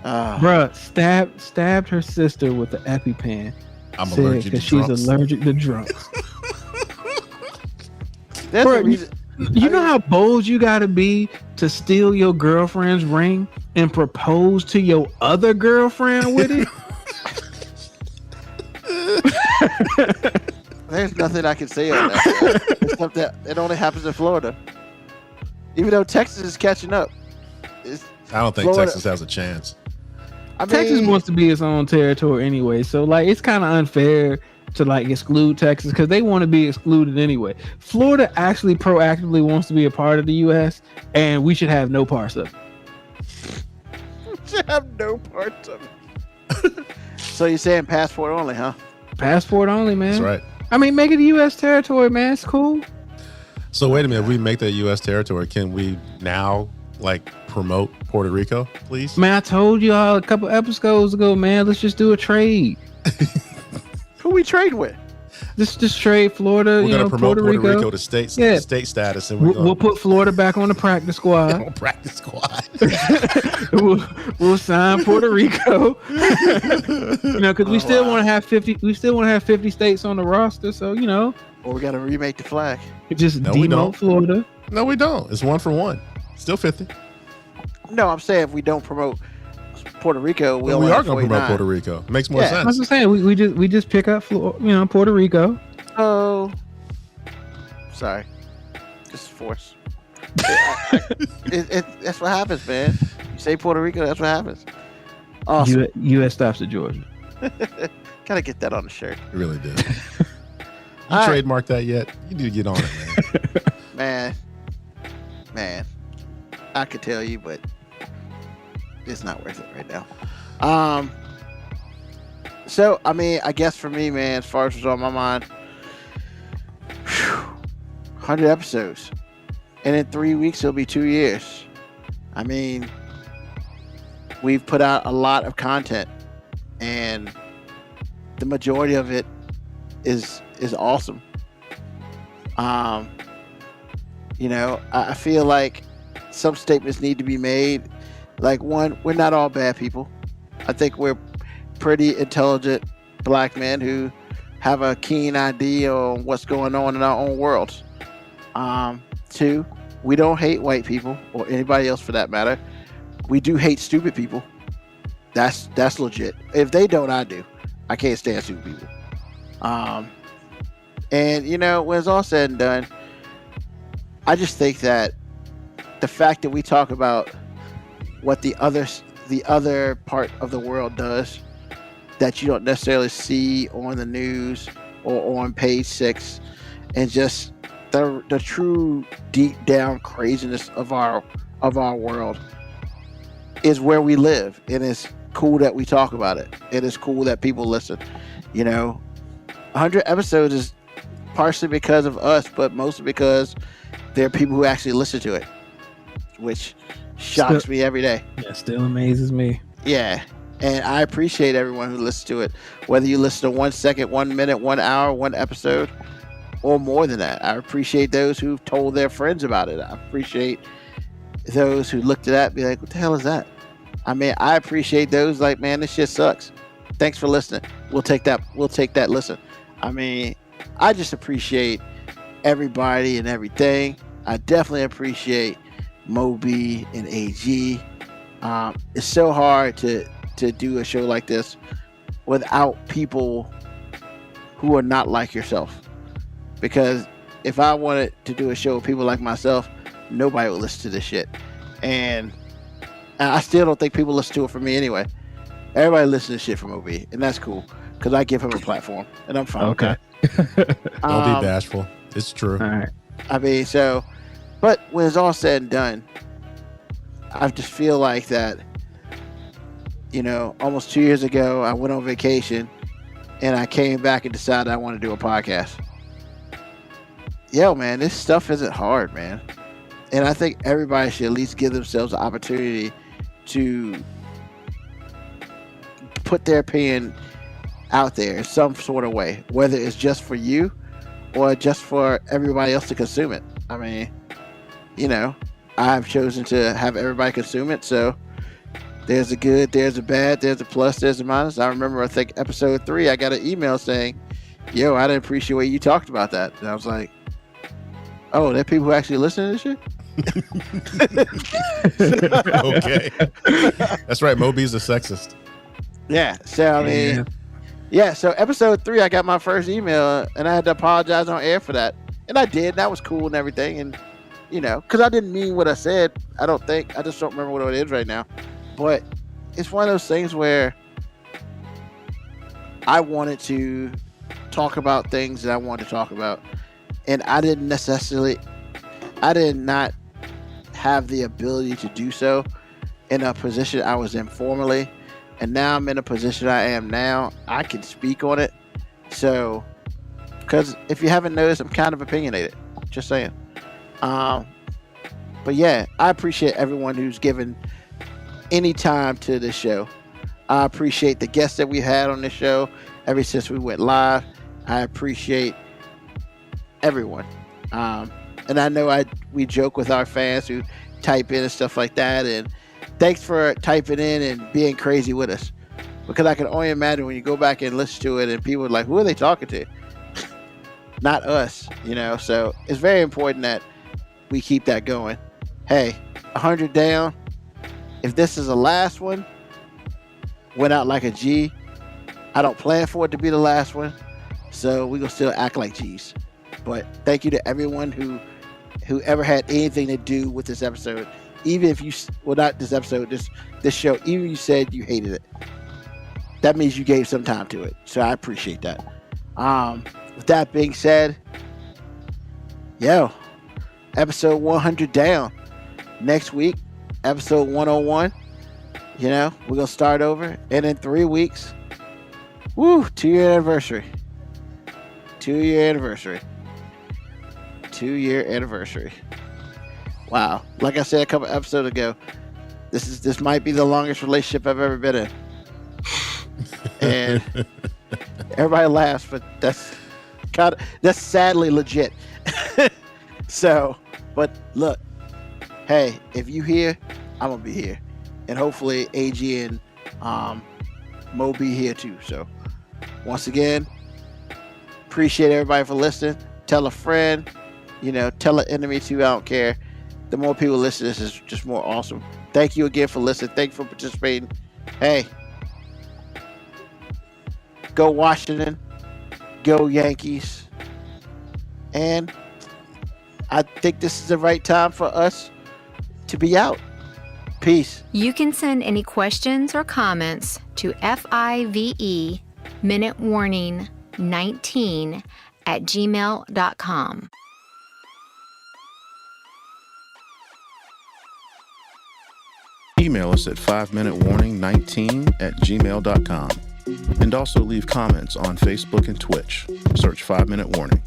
Oh, man. Bruh, stabbed her sister with the EpiPen. I'm allergic to because she's drunks. allergic to drunks. That's Bro, the reason. You know how bold you gotta be to steal your girlfriend's ring and propose to your other girlfriend with it? There's nothing I can say on that. Except that it only happens in Florida. Even though Texas is catching up. I don't think Florida- Texas has a chance. I mean, Texas wants to be its own territory anyway, so it's kind of unfair to exclude Texas because they want to be excluded anyway. Florida actually proactively wants to be a part of the U.S. and we should have no parts of it. should have no parts of it. So you're saying passport only, huh? Passport only, man. That's right. I mean, make it a U.S. territory, man. It's cool. So wait a minute. If we make that U.S. territory, can we now promote Puerto Rico, please? Man, I told you all a couple episodes ago, man. Let's just do a trade. Who we trade with? Just trade Florida. We're going to promote Puerto Rico to state status, and we'll put Florida back on the practice squad. on practice squad. we'll sign Puerto Rico. Because we still want to have 50. We still want to have 50 states on the roster. So Or we got to remake the flag. just No, we don't. demote Florida. No, we don't. It's 1 for 1. Still 50. No, I'm saying if we don't promote Puerto Rico, We only are have going to promote 49. Puerto Rico. Makes more Yeah. I sense. was just saying we just pick up Puerto Rico. Oh, sorry, just force. That's what happens, man. You say Puerto Rico, that's what happens. Awesome. U.S. stops to Georgia. Gotta get that on the shirt, You really did. You All right. trademarked that yet? You need to get on it, man. man. I could tell you, but it's not worth it right now. So I mean, I guess for me, man, as far as what's on my mind, 100 episodes, and in 3 weeks it'll be 2 years. I mean, we've put out a lot of content, and the majority of it is awesome. I feel like some statements need to be made. Like, one, we're not all bad people. I think we're pretty intelligent black men who have a keen idea on what's going on in our own worlds. Two, we don't hate white people or anybody else for that matter. We do hate stupid people. That's legit. If they don't, I do. I can't stand stupid people. And when it's all said and done, I just think that the fact that we talk about what the other part of the world does that you don't necessarily see on the news or on page 6, and just the true deep down craziness of our world is where we live. And it's cool that we talk about it. It is cool that people listen. 100 episodes is partially because of us, but mostly because there are people who actually listen to it, which shocks me every day. Yeah, still amazes me. Yeah. And I appreciate everyone who listens to it, whether you listen to 1 second, 1 minute, 1 hour, 1 episode, or more than that. I appreciate those who've told their friends about it. I appreciate those who looked at that and be like, what the hell is that? I mean, I appreciate those like, man, this shit sucks. Thanks for listening. We'll take that listen. I mean, I just appreciate everybody and everything. I definitely appreciate Moby and AG. It's so hard to do a show like this without people who are not like yourself. Because if I wanted to do a show with people like myself, nobody would listen to this shit. And I still don't think people listen to it for me anyway. Everybody listens to shit from OB, and that's cool because I give him a platform, and I'm fine. Okay. Don't be bashful. It's true. All right. I mean, so, but when it's all said and done, I just feel like that, you know, almost 2 years ago, I went on vacation and I came back and decided I want to do a podcast. Yo, man, this stuff isn't hard, man. And I think everybody should at least give themselves an opportunity to put their opinion out there in some sort of way, whether it's just for you or just for everybody else to consume it. I mean, you know, I've chosen to have everybody consume it. So there's a good, there's a bad, there's a plus, there's a minus. I remember, I think episode 3, I got an email saying, yo, I didn't appreciate the way you talked about that. And I was like, oh, there are people who actually listen to this shit? Okay. That's right. Moby's a sexist. Yeah. So, I mean, yeah. So episode 3, I got my first email and I had to apologize on air for that. And I did. That was cool and everything. And, you know, because I didn't mean what I said. I don't think. I just don't remember what it is right now. But it's one of those things where I wanted to talk about things that I wanted to talk about. And I did not have the ability to do so in a position I was in formerly. And now I'm in a position I am now. I can speak on it. So, because if you haven't noticed, I'm kind of opinionated. Just saying. But yeah, I appreciate everyone who's given any time to this show. I appreciate the guests that we've had on this show ever since we went live. I appreciate everyone. And I know we joke with our fans who type in and stuff like that. And thanks for typing in and being crazy with us. Because I can only imagine when you go back and listen to it and people are like, who are they talking to? Not us, you know. So it's very important that we keep that going. Hey, 100 down. If this is the last one, went out like a G. I don't plan for it to be the last one. So we're going to still act like G's. But thank you to everyone who ever had anything to do with this episode. Even if you, well, not this episode, this show, even if you said you hated it, that means you gave some time to it. So I appreciate that. With that being said, episode 100 down. Next week, episode 101. You know, we're going to start over. And in 3 weeks, 2-year anniversary. 2-year anniversary. 2-year anniversary. Wow. Like I said a couple episodes ago, this might be the longest relationship I've ever been in. And everybody laughs, but that's sadly legit. So, but look, hey, if you here, I'm gonna be here. And hopefully AG and Mo be here too. So once again, appreciate everybody for listening. Tell a friend, tell an enemy too. I don't care. The more people listen, this is just more awesome. Thank you again for listening. Thank you for participating. Hey, go Washington. Go Yankees. And I think this is the right time for us to be out. Peace. You can send any questions or comments to FIVE Minute Warning 19 at gmail.com. Email us at 5minutewarning19 at gmail.com. And also leave comments on Facebook and Twitch. Search 5 Minute Warning.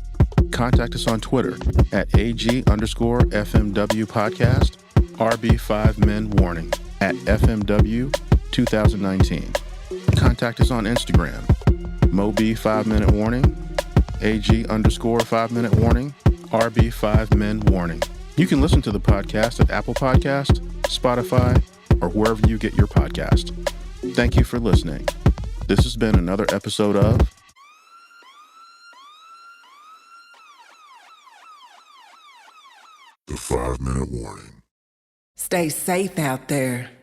Contact us on Twitter at AG_FMW podcast, RB5Men at FMW 2019. Contact us on Instagram, Moby 5 Minute Warning, AG_5 Minute Warning, RB5Men Warning. You can listen to the podcast at Apple Podcast, Spotify, or wherever you get your podcast. Thank you for listening. This has been another episode of The 5 Minute Warning. Stay safe out there.